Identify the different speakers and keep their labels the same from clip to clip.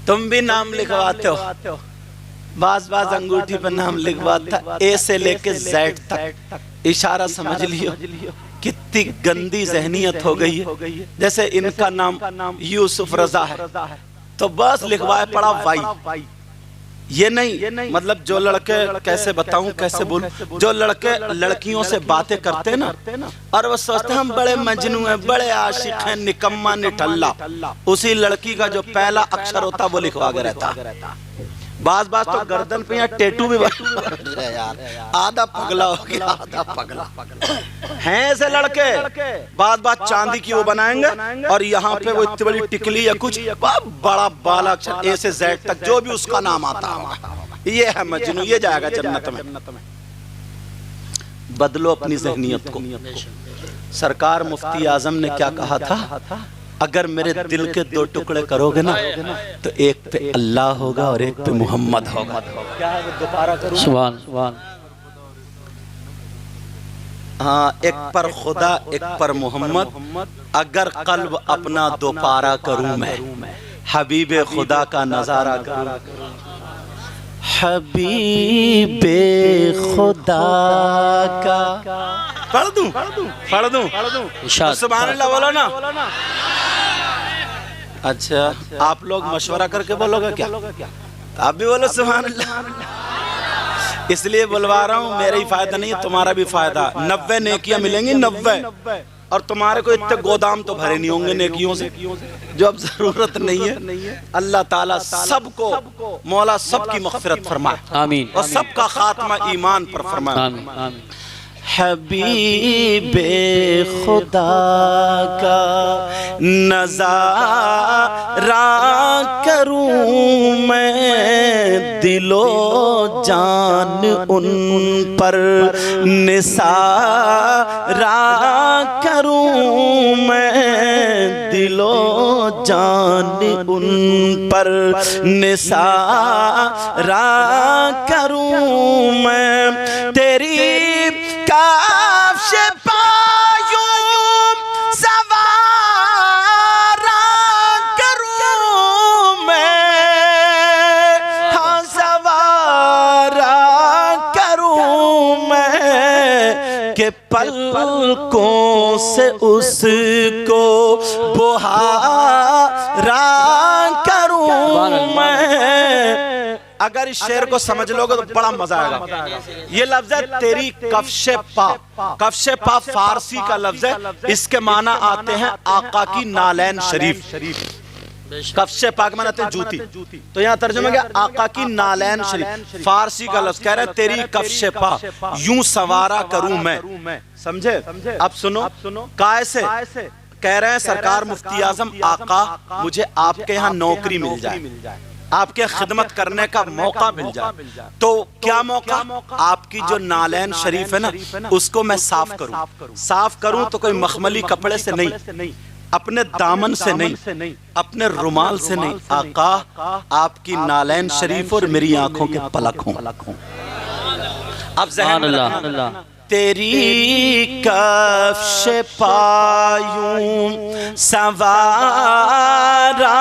Speaker 1: तुम भी नाम लिखवाते हो, बाज बाज अंगूठी पर नाम लिखवाता, ए से लेके जेड तक। इशारा समझ लियो कितनी गंदी जहनियत हो गई है। जैसे इनका नाम यूसुफ रजा है तो बस लिखवाए पड़ा वाई। ये नहीं मतलब जो लड़के, कैसे बताऊं कैसे बोलूं, जो लड़के लड़कियों से बातें करते ना और वो सोचते हैं हम बड़े मजनू हैं, बड़े आशिक हैं, निकम्मा निठल्ला, उसी लड़की का जो पहला अक्षर होता वो लिखवा के रहता। बाज बाज तो गर्दन पे यहाँ टेटू भी यार, आधा पगला हो गया, आधा पगला हैं ऐसे लड़के। बाज बाज चांदी की वो बनाएंगे और यहाँ पे वो इतनी बड़ी टिकली या कुछ बड़ा बाला अक्षर ए से जेड तक, जो भी उसका नाम आता होगा, ये है मजनू, ये जाएगा जन्नत में। बदलो अपनी ज़हनियत को। सरकार मुफ्ती आजम ने क्या कहा था, अगर मेरे दिल के दो टुकड़े करोगे ना तो एक पे अल्लाह होगा और एक पे मोहम्मद होगा। क्या है वो दोबारा करूं? सुभान सुभान। हाँ, एक पर खुदा एक पर मोहम्मद, अगर कल्ब अपना दोपारा करूं मैं, हबीबे खुदा का नजारा करूं। हबीबे खुदा का पढ़ दूं सुभान अल्लाह बोलो ना। अच्छा, आप लोग मशवरा करके बोलोगे क्या? आप भी बोलो सुभान अल्लाह। इसलिए बुलवा रहा हूँ, मेरा ही फायदा नहीं है, तुम्हारा भी फायदा। 90 नेकियां मिलेंगी, 90, और तुम्हारे को इतने गोदाम तो भरे नहीं होंगे नेकियों से जो अब जरूरत नहीं है। अल्लाह ताला सबको, मौला सबकी मग़फ़िरत फरमाए, आमीन, और सबका खात्मा ईमान पर फरमाए, आमीन। हबीबे खुदा का नज़ारा करूं मैं, दिलो जान उन पर निसारा करूं मैं, दिलो जान उन पर निसारा करूं मैं। तेरी काफ़ पायूं सवारा करूं मैं, हाँ सवारा करूं मैं, के पलकों से उसको बुहारा करूं मैं। अगर इस शेर को समझ लोगे तो बड़ा मजा आएगा। ये लफ्ज है तेरी कफ्शे पा। कफ्शे पा फारसी का लफ्ज है, इसके माना आते हैं आका की नालैन शरीफ। कफ्शे पा के माना जूती, तो यहाँ तर्जुमा क्या, आका की नालैन शरीफ। फारसी का लफ्ज कह रहे हैं तेरी कफ्शे पा यूं सवारा करूं मैं। समझे? अब सुनो, कैसे कह रहे हैं सरकार मुफ्ती आजम, आका मुझे आपके यहाँ नौकरी मिल जाए, आपके खिदमत करने का मौका मिल जाए, तो क्या मौका? आपकी जो नालैन शरीफ है ना उसको मैं साफ करूं। साफ करूं तो कोई मखमली कपड़े से नहीं, अपने दामन से नहीं, अपने रुमाल से नहीं, आका आपकी नालैन शरीफ और मेरी आंखों के पलक हों। अब ज़हन में रखना, तेरी कफ्शे पायूं सवारा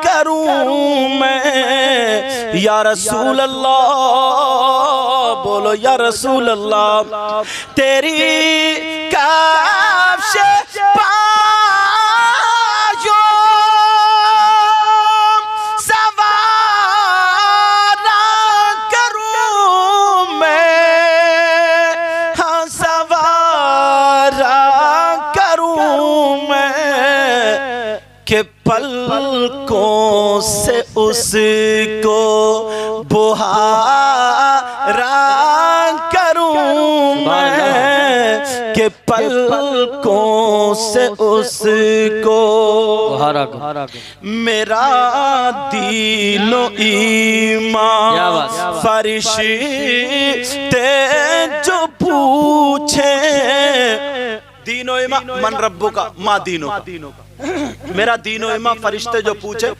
Speaker 1: करूं मैं, या रसूल अल्लाह बोलो, या रसूल अल्लाह। तेरी कफ्शे के पलकों से उसको बुहारा करूं मैं, के पलकों से उसको बुहारा। मेरा दीनो ईमान फरिश्ते जो पूछे, दीनो ईमान मन रब्बू का माँ दीनो का, मेरा दीनो ईमा फरिश्ते जो पूछे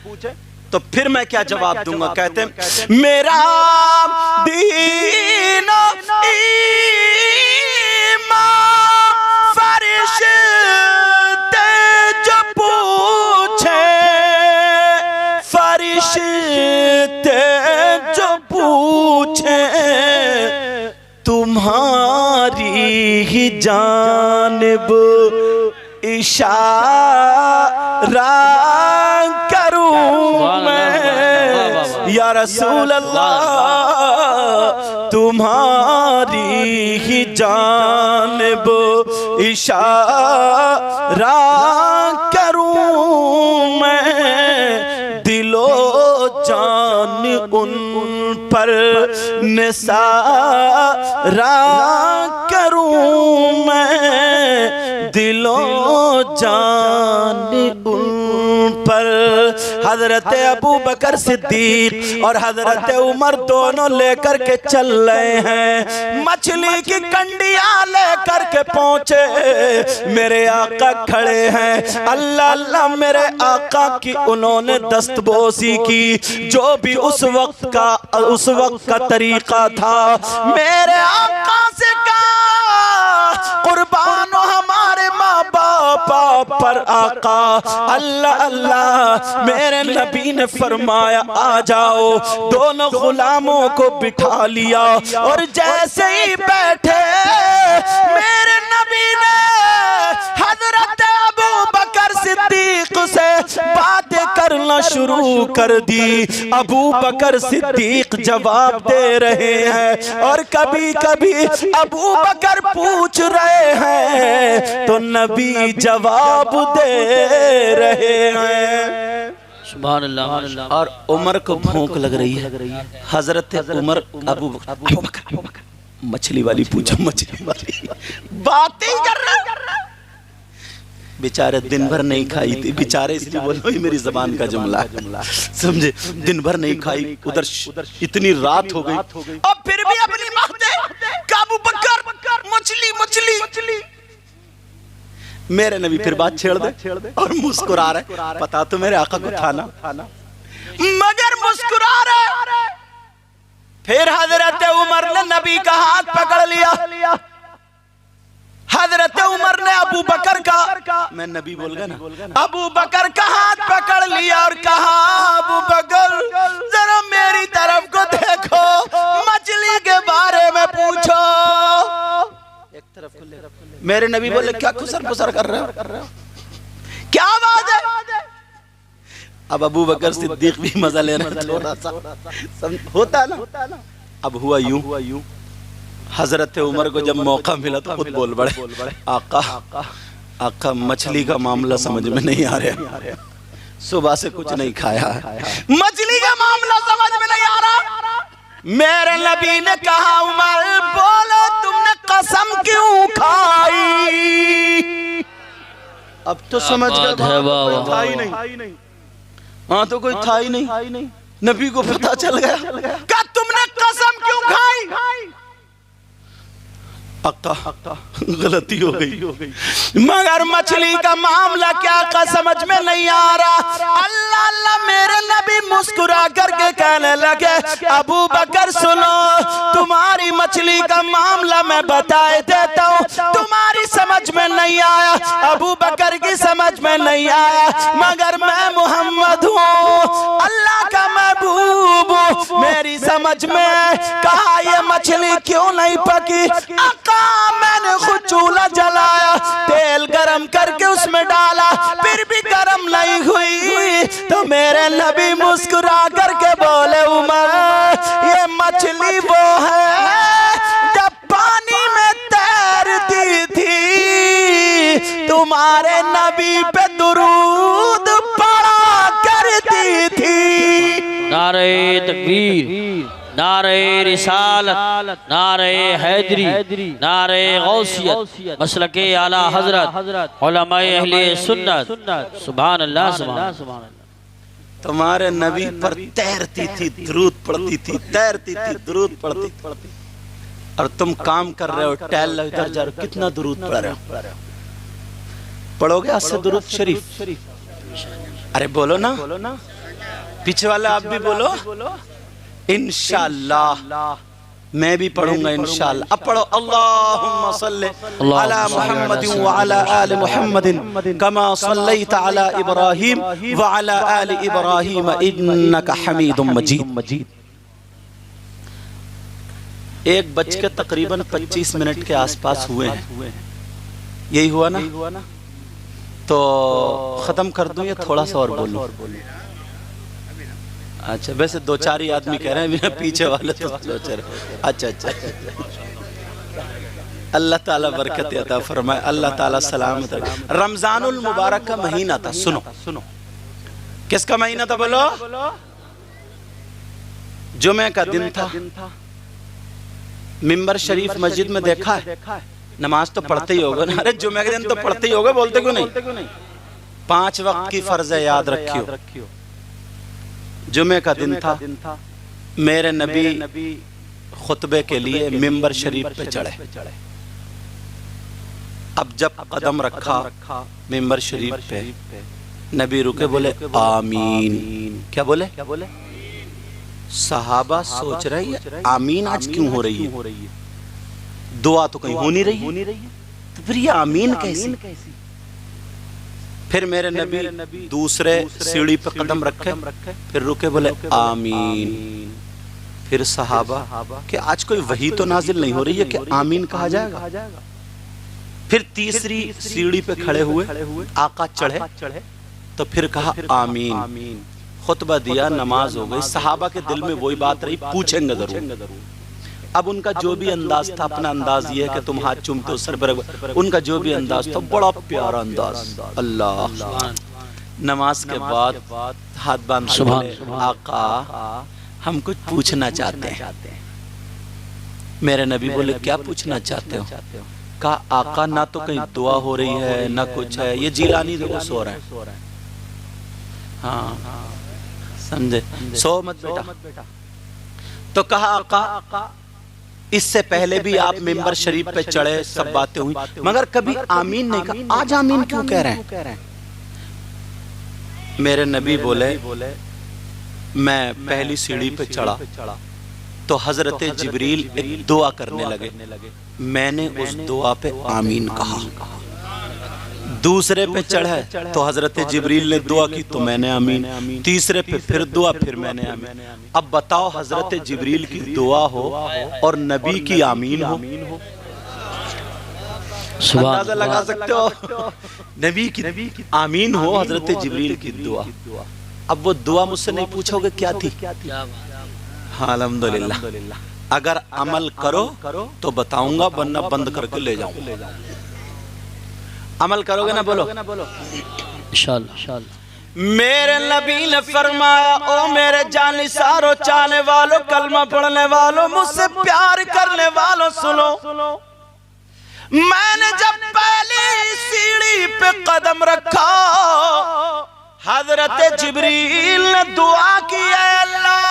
Speaker 1: तो फिर मैं क्या जवाब दूंगा? कहते हैं मेरा दीनो ईमा फरिश्ते जो पूछे, फरिश्ते फरिश्ते जो पूछे तुम्हारी ही जानिब इशारा करूं मैं या रसूल अल्लाह, तुम्हारी ही जानिब इशारा करूं मैं, दिलो जान उन पर निसारा करूं मैं, दिलो जान उन पर। हजरत अबू बकर सिद्दीक और हजरत उमर दोनों लेकर के चल रहे हैं, मछली की कंडियां लेकर के पहुंचे, मेरे आका खड़े हैं। अल्लाह अल्लाह मेरे आका की उन्होंने दस्तबोसी की, जो भी उस वक्त का तरीका था। मेरे आका से कहा कुर्बान हो हमारे माँ बाप पर आका। अल्लाह अल्लाह मेरे नबी ने फरमाया आ जाओ। दोनों गुलामों को बिठा लिया और जैसे ही बैठे मेरे नबी ने हजरत अबू बकर सिद्दीक से बातें करना शुरू कर दी। अबू बकर सिद्दीक जवाब दे रहे हैं और कभी कभी अबू बकर पूछ रहे हैं तो नबी जवाब दे रहे हैं।
Speaker 2: सुभान अल्लाह।
Speaker 1: और उमर को भूख लग रही है। हजरत उमर अबू बकर मछली वाली पूछो, मछली वाली बातें कर रहा। बेचारे दिन भर नहीं खाई थी, बेचारे इसलिए बोलो ही मेरी जबान का जुमला समझे, दिन भर नहीं खाई, उधर इतनी रात हो गई और फिर भी अपनी बातें काबू बकर मछली मछली। मेरे नबी फिर बात छेड़ दे और मुस्कुरा रहे, पता तो मेरे आका को था ना, मगर मुस्कुरा रहे। फिर हजरत उमर ने नबी का हाथ पकड़ लिया। हजरत उमर ने अबू बकर का, मैं नबी बोल गया ना, अबू बकर का हाथ पकड़ लिया और कहा अबू बकर जरा मेरी तरफ को देखो, मछली के बारे में पूछो। एक तरफ को ले। मेरे नबी बोले क्या खुसर पुसर कर रहे हो, क्या बात है। अब अबू बकर सिद्दीक भी मजा लेना थोड़ा सा होता ना। अब हुआ यूं, हजरत उमर को जब मौका मिला तो खुद बोल पड़े आका आका मछली का मामला समझ में नहीं आ रहा, सुबह से कुछ नहीं खाया है, मछली का मामला समझ में नहीं आ रहा। मेरे नबी ने कहा उमर बोलो तुमने कसम क्यों खाई। अब तो समझ गए था ही नहीं, हाँ तो कोई था ही नहीं। नबी को पता चल गया क्या तुमने कसम क्यों खाई। अक्का गलती हो गई, मगर मछली का मामला क्या का समझ में नहीं आ रहा। अल्लाह अल्लाह मेरे नबी मुस्कुरा करके कहने लगे अबू बकर सुनो, तुम्हारी मछली का मामला मैं बताए देता हूँ, तुम्हारी समझ में नहीं आया, अबू बकर की समझ में नहीं आया, मगर मैं मोहम्मद हूँ अल्लाह का महबूब हूँ, मेरी समझ में कहा ये मछली क्यों नहीं पकी। मैंने खुद चूल्हा जलाया, तेल गरम करके उसमें डाला, फिर भी गरम नहीं हुई। तो मेरे नबी मुस्कुरा करके बोले उमर ये मछली वो है जब पानी में तैरती थी, तुम्हारे नबी पे दुरूद पड़ा करती थी।
Speaker 2: नारे तकबीर, नारे रिसालत, नारे हैदरी, नारे गौसियत, मसलके आला हजरत, उलमाए अहले सुन्नत। सुभान अल्लाह, सुभान अल्लाह।
Speaker 1: तुम्हारे नबी पर तैरती थी दुरूद पड़ती थी, तैरती थी दुरूद पड़ती थी, और तुम काम कर रहे हो, टहल रहे हो, इधर जा रहे हो, कितना दुरूद पढ़ रहे हो। पढ़ोगे आज से दुरूद शरीफ? अरे बोलो ना, पीछे वाले आप भी बोलो इंशाअल्लाह। मैं भी पढ़ूंगा इंशाअल्लाह। अब पढ़ो अल्लाहुम्मा सल्लि अला मुहम्मदिन व अला आलि मुहम्मदिन कमा सल्लैता अला इब्राहीम व अला आलि इब्राहीम इन्नका हमीदुम मजीद। 1 तकरीबन 25 मिनट के आसपास हुए हैं, यही हुआ ना? तो खत्म कर दूं या थोड़ा सा और बोलूं? अच्छा, वैसे 2-4 ही आदमी कह रहे हैं, बिना पीछे वाले तो सोच रहे। अच्छा, अल्लाह ताला बरकत अता फरमाए, अल्लाह ताला सलामत रखे। रमजानुल मुबारक का महीना था, सुनो किसका महीना था बोलो? जुमे का दिन था। मिंबर शरीफ मस्जिद में देखा है, नमाज तो पढ़ते ही होगा ना? अरे जुमे के दिन तो पढ़ते ही होगा, बोलते क्यों नहीं? 5 वक्त की फर्ज है, याद रखियो। जुमे का दिन था, मेरे नबी खुतबे के लिए मिंबर शरीफ पे चढ़े। अब जब कदम रखा मिंबर शरीफ पे, नबी रुके, बोले आमीन। क्या बोले? सहाबा सोच रहे हैं आमीन आज क्यों हो रही है? दुआ तो कहीं हो नहीं रही, तो फिर ये आमीन कैसी? फिर मेरे नबी दूसरे सीढ़ी पे कदम रखे, फिर रुके, बोले आमीन। फिर सहाबा कि आज कोई वही तो नाजिल नहीं हो रही है कि आमीन कहा जाएगा। फिर तीसरी सीढ़ी पे खड़े हुए, आका चढ़े, तो फिर कहा आमीन। खुतबा दिया, नमाज हो गई। सहाबा के दिल में वही बात रही, पूछेंगे जरूर। अब उनका जो भी अंदाज था, अपना अंदाज ये है कि तुम हाथ चूमते हो सर पर, उनका जो भी अंदाज था बड़ा प्यारा अंदाज। अल्लाह, नमाज के बाद हाथ बांध के, आका हम कुछ पूछना चाहते हैं। मेरे नबी बोले क्या पूछना चाहते हो? कहा आका ना तो कहीं दुआ हो रही है ना कुछ है, ये जिलानी देखो सो रहा है। हाँ समझे, सो मत बेटा। तो कहा आका इससे पहले भी आप मिंबर शरीफ पे चढ़े, सब बातें हुई, मगर कभी आमीन नहीं कहा, आज आमीन क्यों कह रहे हैं? मेरे नबी बोले मैं पहली सीढ़ी पे चढ़ा तो हजरत जिब्रील एक दुआ करने लगे, मैंने उस दुआ पे आमीन कहा। दूसरे पे चढ़े तो हजरत जिब्रील ने दुआ की तो मैंने आमीन। तीसरे पे फिर दुआ, फिर मैंने आमीन। अब बताओ, हजरत जिब्रील की दुआ हो और नबी की आमीन हो, अंदाजा लगा सकते हो? नबी की आमीन हो, हजरत जिब्रील की दुआ। अब वो दुआ मुझसे नहीं पूछोगे क्या थी? हाँ अल्हम्दुलिल्लाह, अगर अमल करो तो बताऊंगा, वरना बंद करके ले जाऊंगा। अमल करोगे ना? बोलो इंशाअल्लाह। मेरे नबी ने फरमाया, ओ मेरे जानिसारो चाहने वालों, कलमा पढ़ने वालों, मुझसे प्यार करने वालों, सुनो। मैंने जब पहली सीढ़ी पे कदम रखा, हजरत जिब्रील ने दुआ की, अल्लाह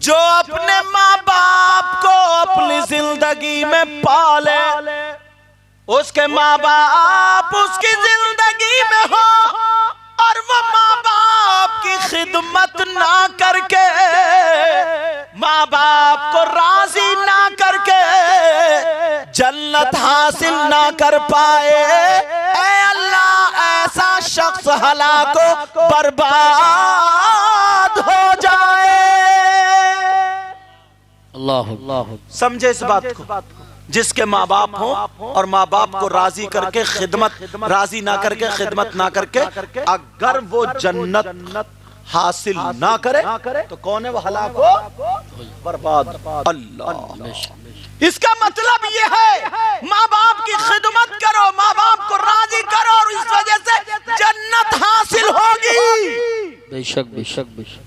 Speaker 1: जो अपने माँ बाप को अपनी जिंदगी में पाले, उसके माँ बाप उसकी जिंदगी में हो, और वो माँ बाप की खिदमत ना करके, माँ बाप को राजी ना करके जन्नत हासिल ना कर पाए, ऐ अल्लाह ऐसा शख्स हलाको बर्बाद हो जाए। अल्लाह, समझे इस बात को? जिसके माँ बाप हो और माँ बाप को राजी करके राजी ना करके खिदमत ना करके अगर वो जन्नत हासिल ना करे तो कौन है वो? हलाक हो, बर्बाद। अल्लाह, इसका मतलब ये है माँ बाप की खिदमत करो, माँ बाप को राजी करो, और इस वजह से जन्नत हासिल होगी। बेशक बेशक बेशक।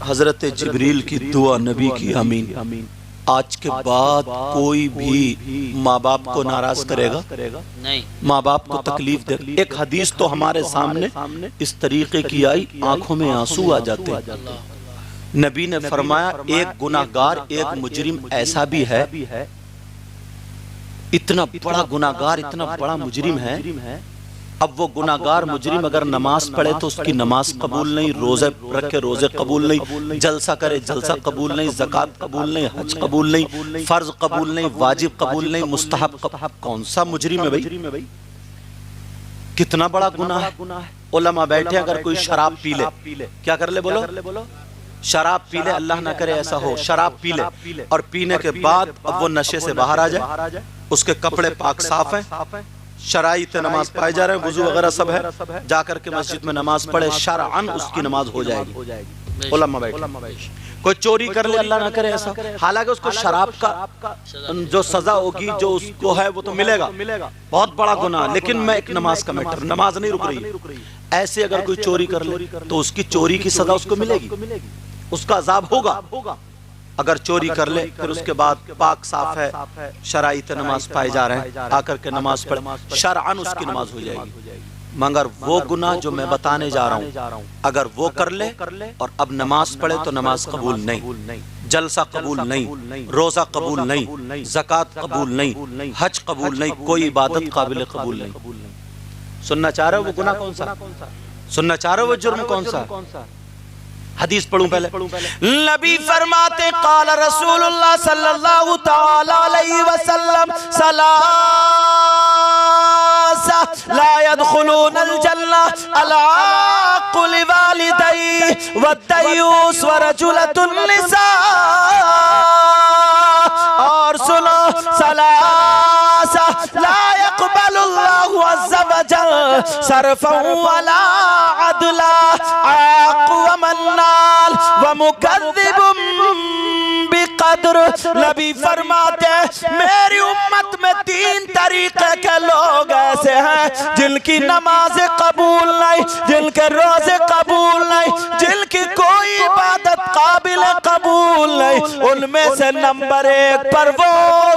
Speaker 1: हजरत जिब्रील की दुआ, नबी की आमीन। आज के बाद कोई भी माँ बाप को नाराज करेगा नहीं, माँ बाप को तकलीफ दे। एक हदीस तो हमारे सामने इस तरीके की आई, आंखों में आंसू आ जाते। नबी ने फरमाया, एक गुनाहगार, एक मुजरिम ऐसा भी है, इतना बड़ा गुनाहगार, इतना बड़ा मुजरिम है अब वो गुनाहगार मुजरिम अगर नमाज पढ़े तो उसकी नमाज कबूल नहीं, रोजे रखे रोजे कबूल नहीं, जलसा करे जलसा कबूल नहीं, ज़कात कबूल नहीं, हज कबूल नहीं, फर्ज कबूल नहीं, वाजिब कबूल नहीं, मुस्तहब कबूल। कौन सा मुजरिम है भाई? कितना बड़ा गुनाह है। उलमा बैठे अगर कोई शराब पी ले, क्या कर ले? बोलो शराब पी ले, अल्लाह ना करे ऐसा हो, शराब पी ले और पीने के बाद अब वो नशे से बाहर आ जाए, उसके कपड़े पाक साफ हैं, शराई ते नमाज पाए जा रहे हैं, वुजू वगैरह सब है, जाकर के मस्जिद में नमाज पढ़े, शरअन उसकी नमाज हो जाएगी। उलमा बैठे कोई चोरी कर ले, अल्लाह ना करे ऐसा, हालांकि उसको शराब का जो सजा होगी जो उसको है वो तो मिलेगा, बहुत बड़ा गुनाह। लेकिन मैं एक नमाज का मैटर, नमाज नहीं रुक रही, ऐसे अगर कोई चोरी कर ले तो उसकी चोरी की सजा उसको मिलेगी, उसका अजाब होगा। अगर चोरी कर ले फिर उसके बाद पाक साफ है, शराई ते नमाज पाए जा रहे हैं, आकर के नमाज पढ़े, शरअन उसकी नमाज हो जाएगी। मगर वो गुनाह जो मैं बताने जा रहा हूँ अगर वो कर ले और अब नमाज पढ़े तो नमाज कबूल नहीं, जलसा कबूल नहीं, रोजा कबूल नहीं, ज़कात कबूल नहीं, हज कबूल नहीं, कोई इबादत काबिल कबूल नहीं। सुनना चाह रहे हो वो गुनाह कौन सा? सुनना चाह रहे हो वो जुर्म कौन सा? हदीस पढ़ूं पहले। नबी फरमाते क़ाल रसूलुल्लाह सल्लल्लाहु तआला अलैहि वसल्लम सलासा ला यदखुलूनल जन्नह अला कुल वालिदै वद्दयूस व रजुलतुन निसा। और सुनो, सलासा ला यक़बलुल्लाहु अज़्ज़ा व जल सरफन वला अदला आक़ व मन्नाल व मुकद्दिबुम बिक़द्र। नबी फरमाते मेरी उम्मत में 3 तरीके के लोग ऐसे हैं जिनकी नमाज़ें कबूल नहीं, जिनके रोजे कबूल नहीं, जिनकी कोई इबादत काबिल कबूल नहीं। उनमें से नंबर 1 पर वो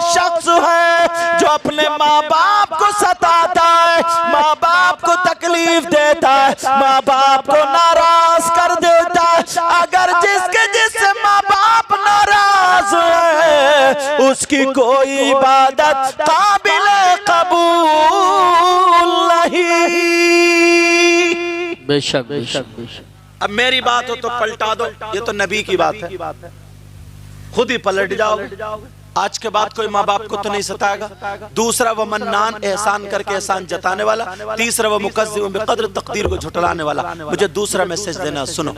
Speaker 1: शख्स है जो अपने माँ बाप को सताता है, माँ बाप को तकलीफ देता है, माँ बाप को नाराज कर देता है। अगर जिससे माँ बाप नाराज है उसकी कोई इबादत काबिल कबूल नहीं।
Speaker 2: बेशक बेशक बेशक।
Speaker 1: अब मेरी बात हो तो पलटा दो, ये तो नबी की बात है, खुद ही पलट जाओगे। आज के बाद कोई माँ बाप को तो नहीं सताएगा। दूसरा वो मन्नान, एहसान करके एहसान जताने वाला। तीसरा वो मुकज़्ज़िब बिक़द्र, तकदीर को झुठलाने वाला। मुझे दूसरा मैसेज देना, सुनो,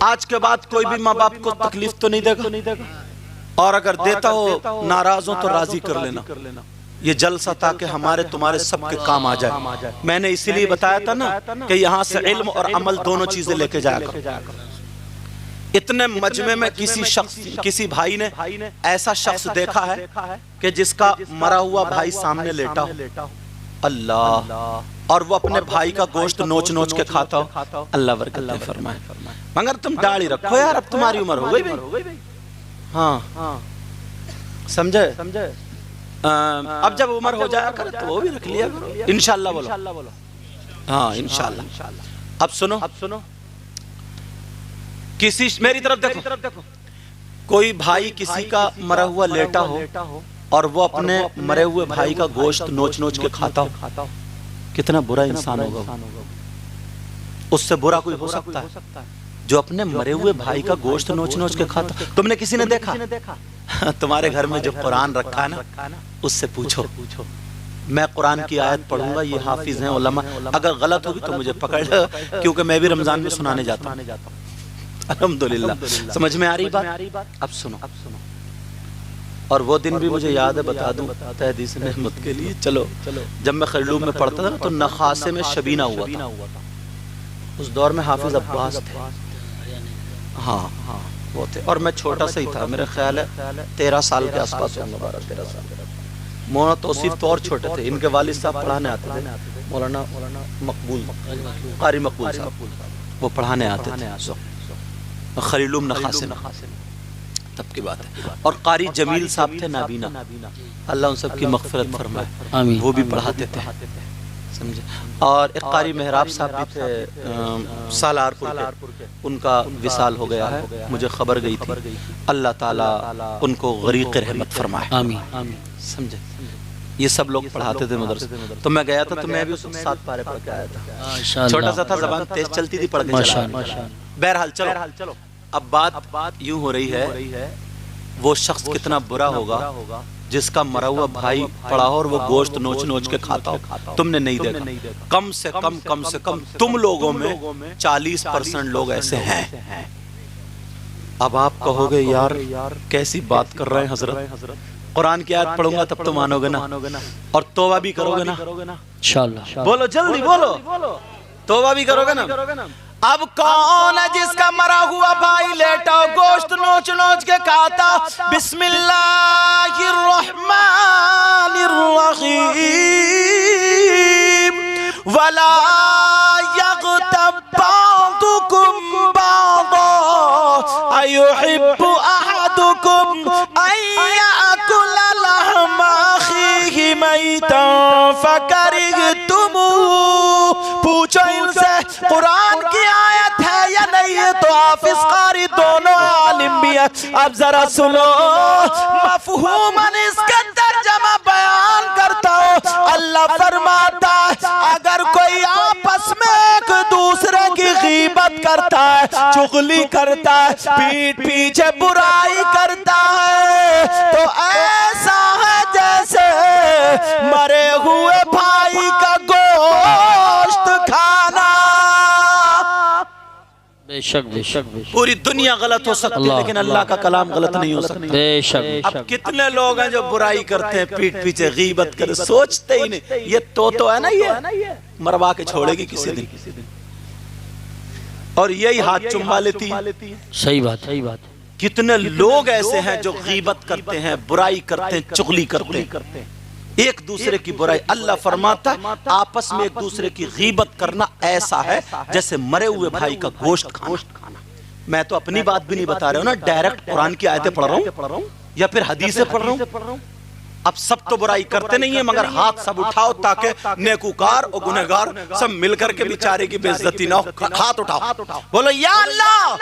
Speaker 1: आज के बाद कोई भी माँ बाप को तकलीफ तो नहीं देगा, और अगर देता हो नाराज हो तो राजी कर लेना। ये जलसा ताकि हमारे तुम्हारे सबके काम आ जाए। मैंने इसीलिए बताया था ना कि यहाँ से इल्म और अमल दोनों चीजें लेके जाएगा। इतने मजमे में किसी भाई ने ऐसा शख्स देखा है कि जिसका मरा हुआ भाई सामने लेटा हो, अल्लाह, और वो अपने भाई का गोश्त नोच नोच के खाता हो, अल्लाह बरकत फरमाए। मगर तुम दाढ़ी रखो यार, अब तुम्हारी उम्र हो गई। हाँ, समझे? अब जब उम्र हो जाया करे तो वो भी रख लिया करो, इंशाल्लाह बोलो। हाँ इंशाल्लाह। अब सुनो, किसी मेरी तरफ देखो, कोई भाई किसी का मरा हुआ लेटा हो और वो अपने मरे हुए भाई का गोश्त नोच नोच के खाता हो, कितना बुरा इंसान होगा। उससे बुरा कोई हो सकता है जो अपने मरे हुए भाई का गोश्त नोच नोच के खाता। तुमने किसी ने देखा? तुम्हारे घर में जो कुरान रखा है ना, उससे पूछो। मैं कुरान की आयत पढ़ूंगा, ये हाफिज हैं उलमा, अगर गलत होगी तो मुझे पकड़ लो, क्योंकि मैं भी रमजान में सुनाने जाता हूँ। अल्हम्दुलिल्लाह, समझ में आ रही बात? अब सुनो, और वो दिन भी मुझे याद है, बता दूं तहदीस रहमत के लिए। चलो, जब मैं खरलूम में पढ़ता था ना तो नखासे में शबीना हुआ था। उस दौर में हाफिज अब्बास थे। हाँ वो थे, और मैं छोटा सा ही था, मेरा ख्याल है 13 साल के आसपास होंगे, 12-13 साल। मौलाना तौसीफ तो और छोटे थे। इनके वालिद साहब पढ़ाने आते थे, मौलाना मकबूल, कारी मकबूल साहब, वो पढ़ाने आते थे खरीलुम नखासे में, तब की बात है। और कारी जमील साहब थे नाबीना, अल्लाह उन सब की मग़फ़िरत फरमाए, वो भी पढ़ाते थे, समझे। और एक कारी मेहराब साहब भी थे सालारपुर के, उनका विसाल हो गया है, मुझे खबर गई थी। अल्लाह ताला उनको गरीक़ रहमत फरमाए, आमीन, समझे। ये सब लोग पढ़ाते थे मदरसे। तो मैं गया था तो मैं भी उस 7 पारे पढ़ के आया था। छोटा सा था, जबान तेज चलती थी, पढ़ के चला। बहरहाल चलो, अब बात यूं हो रही है, वो शख्स कितना बुरा होगा जिसका मरा हुआ भाई पड़ा हो और वो गोश्त नोच नोच के खाता हो। तुमने नहीं देखा, कम से कम तुम लोगों में 40% लोग ऐसे हैं। अब आप कहोगे यार कैसी बात कर रहे हैं हजरत, कुरान की आयत पढ़ूंगा तब तो मानोगे ना, और तौबा भी करोगे ना इंशाअल्लाह। बोलो जल्दी बोलो, तौबा भी करोगे ना। अब कौन है जिसका मरा हुआ भाई लेटा गोश्त नोच नोच के खाता? बिस्मिल्लाहिर्रहमानिर्रहीम, वला यग़तब बादुकुम बादा अयुहिब्बु अहदुकुम अन याकुला लहमा अखीहि मैतन फकरिहतुमूह। पूछो इनसे कुरान की आयत है या नहीं है, तो हाफिज कारी दोनों आलिम भी है। अब जरा सुनो, मफहूमन इसका तर्जमा बयान करता हूँ। अल्लाह फरमाता है अगर कोई आपस में एक दूसरे की गीबत करता है, चुगली करता है, पीठ पीछे बुराई करता है, तो ऐसा है जैसे मरे हुए भाई का गोश्त खाना।
Speaker 2: बेशक बेशक
Speaker 1: पूरी दुनिया गलत हो सकती है लेकिन अल्लाह का कलाम गलत नहीं हो सकता।
Speaker 2: बेशक।
Speaker 1: अब कितने लोग हैं जो बुराई करते हैं, पीठ पीछे गीबत कर, सोचते ही नहीं ये तो है ना, ये मरवा के छोड़ेगी किसी दिन, और यही हाथ चुम्मा लेती है।
Speaker 2: सही बात, सही बात।
Speaker 1: कितने लोग ऐसे हैं जो गीबत करते हैं, बुराई करते हैं, चुगली करते हैं, एक दूसरे की बुराई। अल्लाह फरमाता है आपस में एक दूसरे की गीबत करना ऐसा है जैसे मरे हुए भाई का गोश्त खाना। मैं तो अपनी बात भी नहीं बता रहा हूँ ना, डायरेक्ट कुरान की आयतें पढ़ रहा हूँ या फिर हदीसें पढ़ रहा हूँ। अब सब तो बुराई करते नहीं है, मगर हाथ सब उठाओ ताकि नेकूकार और गुनहगार सब मिलकर के बेचारे की बेइज्जती ना हो। हाथ उठाओ, बोलो या अल्लाह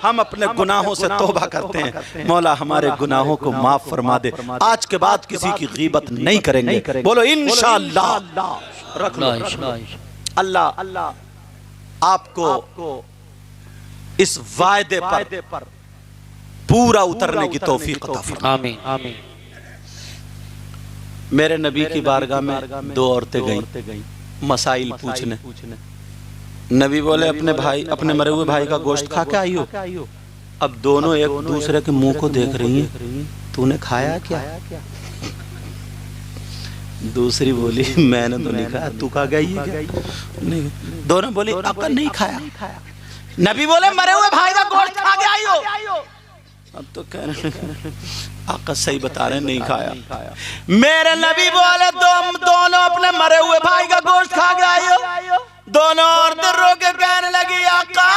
Speaker 1: हम अपने गुनाहों से तौबा करते हैं, मौला हमारे गुनाहों को माफ फरमा दे, आज के बाद किसी की गीबत नहीं करेंगे। बोलो इंशाअल्लाह। रख लो अल्लाह आपको इस वायदे पर पूरा उतरने की तौफीक अता फरमाए।
Speaker 2: आमीन आमीन।
Speaker 1: मेरे नबी की बारगाह में 2 औरतें गईं मसाइल पूछने। नबी बोले अपने भाई, अपने मरे हुए भाई का गोश्त खा के आई हो? अब दोनों एक दूसरे के मुंह को देख रही हैं, तूने खाया क्या? दूसरी बोली मैंने तो नहीं खाया, तू खा गई है क्या? नहीं। दोनों बोली आपका नहीं खाया। नबी बोले मरे हुए भाई का गोश्त खा के आई हो? अब तो कह रहे आका सही बता रहे नहीं खाया। मेरे नबी बोले तुम दोनों अपने मरे हुए भाई का गोश्त खा के आई हो? दोनों औरतें रो के कहने लगी आका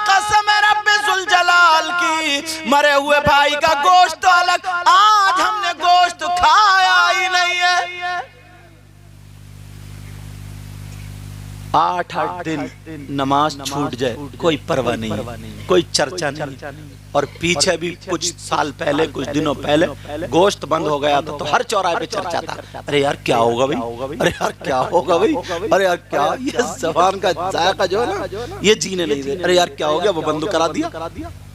Speaker 1: कसम है रब्बे जुल जलाल की, मरे हुए भाई का गोश्त तो अलग, आज हमने गोश्त खाया ही नहीं है। 8 दिन नमाज छूट जाए कोई परवाह नहीं, कोई चर्चा नहीं। और पीछे भी कुछ साल पहले, कुछ दिनों पहले गोश्त बंद हो गया था तो हर चौराहे पे चर्चा था, अरे यार क्या होगा भाई, अरे यार क्या होगा भाई, अरे यार क्या ये ज़बान का जायका जो है ना ये जीने नहीं दे, अरे यार क्या हो गया, वो बंद करा दिया।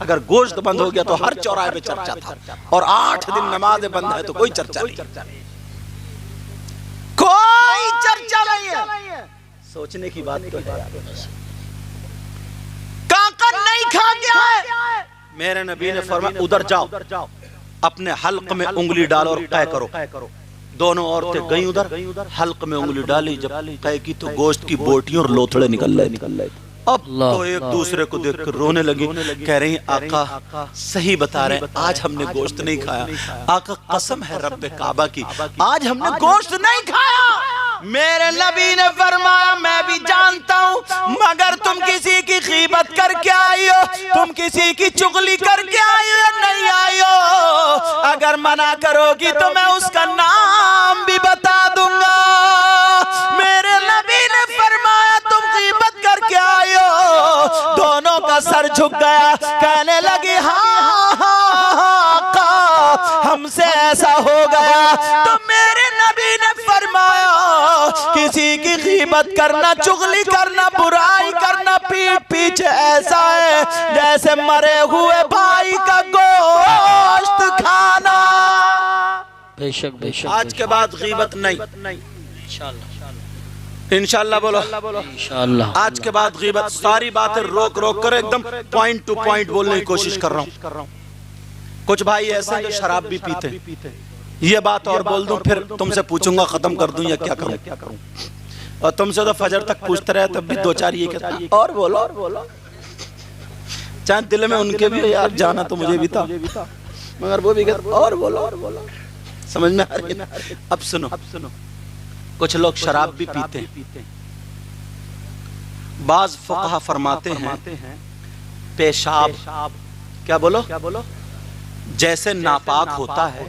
Speaker 1: अगर गोश्त बंद हो गया तो हर चौराहे पे चर्चा था, और 8 दिन नमाजें बंद है तो कोई चर्चा नहीं, कोई चर्चा नहीं है। सोचने की बात तो है, काका नहीं खा गया है। मेरे नबी ने फरमाया उधर जाओ, अपने हल्क में उंगली डालो और तय करो। दोनों औरतें गई उधर, हल्क में उंगली डाली, जब तय की तो गोश्त की बोटियां और लोथड़े निकल रहे। अब तो एक दूसरे को देखकर रोने लगी, कह रही आका सही बता रहे हैं, आज हमने गोश्त नहीं खाया। आका कसम है रब्बे काबा की, आज हमने गोश्त नहीं खाया। मेरे नबी ने फरमाया मैं भी जानता हूँ, मगर तुम किसी की गीबत करके आई हो, तुम किसी की चुगली करके आई हो या नहीं आई हो, अगर मना करोगी तो मैं उसका नाम भी बता दूंगा। मेरे नबी ने फरमाया तुम गीबत करके आई हो। दोनों का सर झुक गया, कहने लगी हाँ हाँ हाँ हमसे ऐसा हो गया। तो मेरे नबी ने फरमाया किसी की गीबत करना, चुगली करना, बुराई करना पीठ पीछे ऐसा है जैसे मरे हुए भाई का गोश्त खाना।
Speaker 2: बेशक बेशक।
Speaker 1: आज के बाद गीबत नहीं, इंशाल्लाह बोलो
Speaker 2: इंशाल्लाह।
Speaker 1: आज के बाद गीबत, सारी बातें रोक रोक कर एकदम पॉइंट टू पॉइंट बोलने की कोशिश कर रहा हूँ। कुछ भाई ऐसे हैं जो शराब भी पीते हैं। ये बात और बोल दूं फिर तुमसे पूछूंगा खत्म कर दूं या क्या करूं। और तुमसे तो फजर तक पूछते रहे तब भी दो चार ये कहता और बोलो। चाहे दिल में उनके भी यार जाना तो मुझे भी था, मगर वो भी कहते और बोलो। समझ में आ रही है? अब सुनो, कुछ लोग शराब भी पीते हैं। बाज फुक़हा फरमाते हैं पेशाब क्या बोलो जैसे नापाक होता है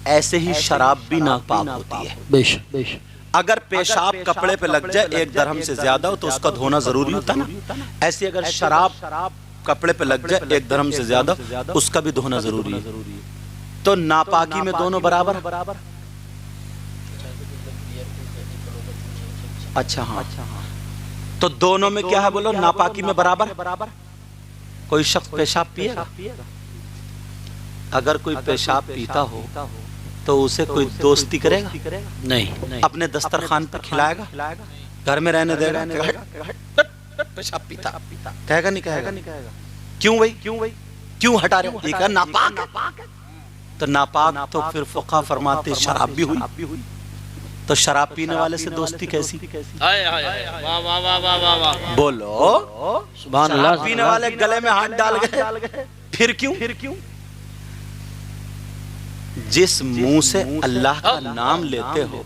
Speaker 1: ऐसे ही शराब भी नापाक होती है।
Speaker 2: बेशक बेशक।
Speaker 1: अगर पेशाब कपड़े पे लग जाए 1 दरहम से ज्यादा हो तो उसका धोना जरूरी होता ना, ऐसे अगर शराब कपड़े पे लग जाए 1 दरहम से ज्यादा उसका भी धोना जरूरी है। तो नापाकी में दोनों बराबर। अच्छा हाँ, तो दोनों में क्या है बोलो, नापाकी में बराबर। कोई शख्स पेशाब पिएगा, अगर कोई पेशाब पीता हो तो उसे कोई दोस्ती करेगा
Speaker 2: नहीं।
Speaker 1: अपने दस्तरखान पर खिलाएगा, घर में रहने देगा? पेशाब पीता कहेगा नहीं कहेगा? क्यों भाई क्यों हटा रहे हो? ये कहा नापाक है। तो नापाक तो फिर फुक़हा फरमाते शराब भी हुई, तो शराब पीने वाले से दोस्ती कैसी? बोलो
Speaker 2: सुभान अल्लाह।
Speaker 1: पीने वाले गले में हाथ डाल गए, फिर क्यों? जिस मुंह से अल्लाह का नाम लेते हो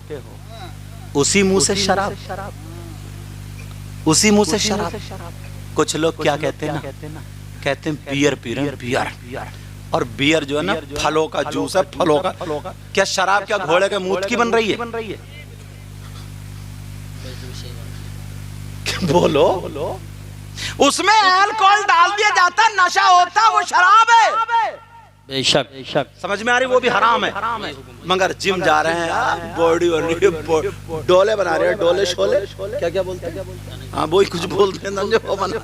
Speaker 1: उसी मुंह से शराब, उसी मुंह से शराब। कुछ लोग क्या कहते हैं ना, कहते हैं बियर पी रहे हैं, बियर। और बियर जो है ना फलों का जूस है, फलों का। क्या शराब क्या घोड़े के मूत्र की बन रही है? बोलो उसमें अल्कोहल डाल दिया जाता है, नशा होता है, वो शराब है।
Speaker 2: बेशक।
Speaker 1: समझ में आ रही? वो भी हराम है। मगर जिम जा रहे हैं, बॉडी बन रही है, डोले बना रहे हैं, डोले शोले क्या बोलते हैं? हाँ वो ही कुछ बोलते हैं समझो, वो बना।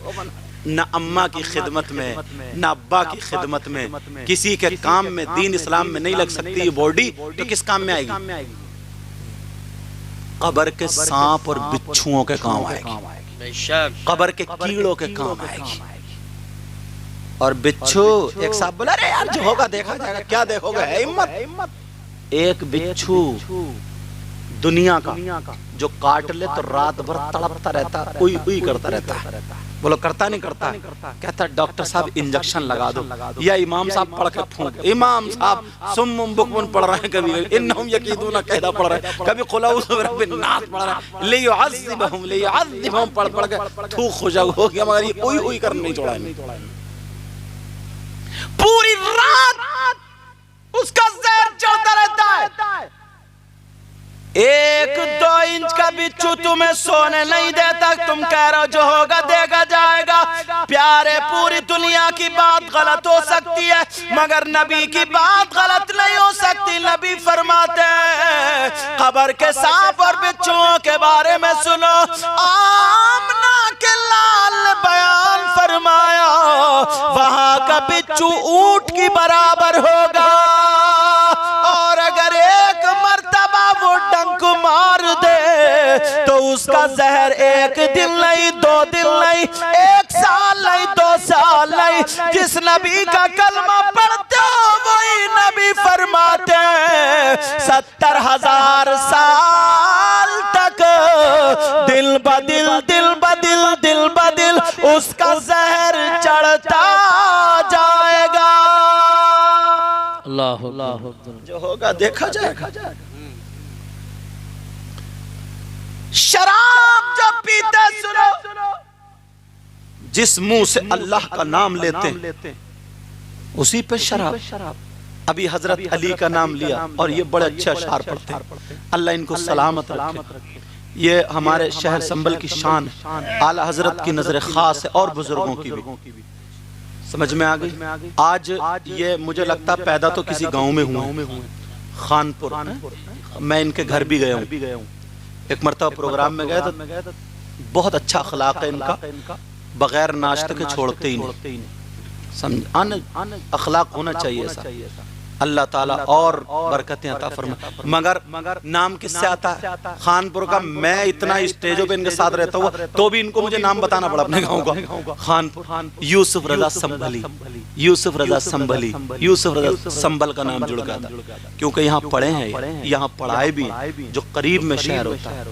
Speaker 1: न अम्मा की खिदमत में न अब्बा की खिदमत में किसी के काम में, दीन इस्लाम में नहीं लग सकती ये बॉडी, तो किस काम में आएगी? कब्र के सांप और बिच्छुओं के काम आएगी, कब्र के कीड़ों के काम आएगी। और बिच्छू, एक साहब बोला अरे यार जो होगा देखा जाएगा। क्या देखोगे? है हिम्मत। एक बिच्छू दुनिया का जो काट ले तो रात भर तड़पता रहता, उई करता रहता है। बोलो करता नहीं करता? कहता डॉक्टर साहब इंजेक्शन लगा दो, या इमाम साहब पढ़ के फूंक। इमाम साहब सुम्मुम बुकमुन पढ़ रहे हैं, कभी इन्नहुम यकीदूना कहदा पढ़ रहे हैं, कभी कुल अऊज़ु बिरब्बिन नास पढ़ रहे हैं, लियुअज़्ज़िबहुम पढ़ के थूक खुशक हो गया, मगर ये उई करना नहीं छोड़ा। पूरी रात उसका जहर चढ़ता रहता है। 1-2 इंच का बिच्छू तुम्हें सोने नहीं देता। तुम कह रहे हो जो होगा देखा जाएगा। प्यारे पूरी दुनिया की बात गलत हो सकती है मगर नबी की बात गलत नहीं हो सकती। नबी फरमाते हैं कब्र के सांप और बिच्छुओं के बारे में सुनो। आमना के लाल ने बयान फरमाया वहां का बिच्छू ऊंट की बराबर होगा और अगर एक मर्तबा वो डंक मार दे तो उसका जहर 1 दिन नहीं 2 दिन नहीं 1 साल नहीं 2 साल नहीं। जिस नबी का कलमा पढ़ते हो वही नबी फरमाते हैं 70,000 साल तक दिल बदिल उसका जहर चढ़ता जाएगा।
Speaker 2: अल्लाह अल्लाह
Speaker 1: जो होगा देखा जाएगा। शराब जब पीते सुनो, जिस मुंह से अल्लाह का नाम लेते हैं उसी पे शराब। अभी हजरत अली का नाम लिया और ये बड़े अच्छे अशआर पढ़ते हैं, अल्लाह इनको सलामत रखे। ये हमारे शहर संबल की शान, आला हजरत की नजर खास है और बुजुर्गों की भी। समझ में आ गई। आज ये मुझे लगता पैदा तो किसी गांव में हुए, खानपुर। मैं इनके घर भी गया हूँ, एक मरतबा प्रोग्राम में गए तो बहुत अच्छा अखलाक है इनका, बगैर नाश्ते के छोड़ते ही नहीं। समझ अन अखलाक होना चाहिए ऐसा। अल्लाह ताला और बरकतें अता फरमाए। मगर नाम किससे आता है? खानपुर का। मैं इतना स्टेजों पे इनके साथ रहता हूँ तो भी इनको मुझे नाम बताना पड़ा अपने गांव का। खानपुर। यूसुफ रजा संभली, यूसुफ रजा संभली, यूसुफ रजा संभल का नाम जुड़ गया था, क्योंकि यहाँ पढ़े हैं, यहाँ पढ़ाए भी, जो करीब में शहर होता है।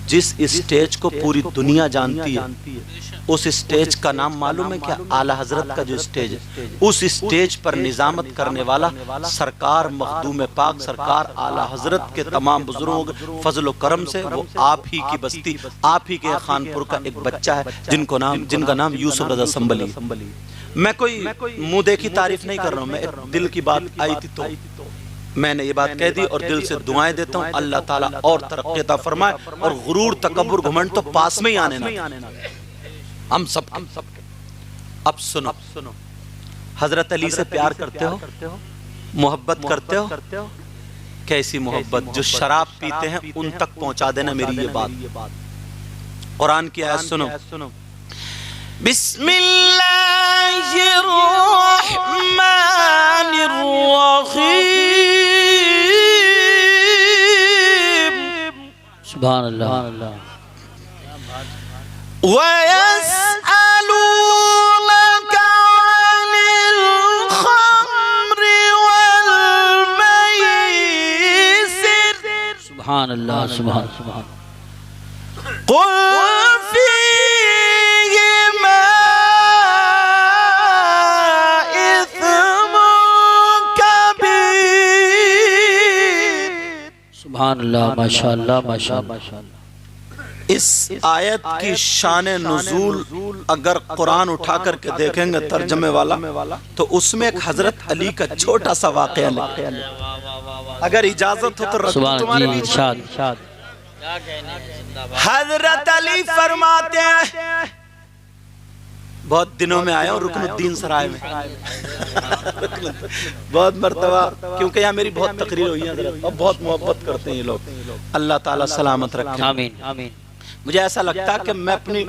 Speaker 1: जिस स्टेज को पूरी दुनिया जानती है, उस स्टेज का नाम मालूम है क्या? आला हजरत का जो स्टेज है, उस स्टेज पर निजामत करने वाला सरकार मखदूम पाक सरकार आला हजरत के तमाम बुजुर्गों के फजल व करम से वो आप ही की बस्ती, आप ही के खानपुर का एक बच्चा है जिनका नाम यूसुफ रजा संभली। मैं कोई मुंह देखी तारीफ नहीं कर रहा हूँ, मैं एक दिल की बात आई थी तो मैंने ये बात कह दी, और दिल से दुआएं देता हूँ अल्लाह ताला और तरक्की अता फरमाए, और गुरूर तकब्बुर घमंड तो पास में ही आने ना हम सब। अब सुनो, हजरत अली से प्यार करते हो, मोहब्बत करते हो? कैसी मोहब्बत? जो शराब पीते हैं उन तक पहुंचा देना मेरी ये बात। कुरान की आयत सुनो, बिस्मिल्लाहिर्रहमानिर्रहीम,
Speaker 2: सुभान अल्लाह। सुभान अल्लाह, सुभान सुभान। सुभान अल्लाह, माशाअल्लाह माशाअल्लाह।
Speaker 1: इस आयत की शान नुज़ूल अगर कुरान उठा करके देखेंगे तर्जमे वाला, तो उसमें एक हजरत अली का छोटा सा वाक़या है। अगर इजाजत हो तो रखो तुम्हारे बीच। हजरत अली फरमाते हैं, बहुत दिनों में आया हूँ रुकनुद्दीन सराय में बहुत मर्तबा, क्योंकि यहाँ मेरी बहुत तकरीर हुई है और बहुत मोहब्बत करते हैं ये लोग। अल्लाह ताला सलामत रखे,
Speaker 2: आमीन आमीन।
Speaker 1: मुझे ऐसा लगता है कि मैं अपनी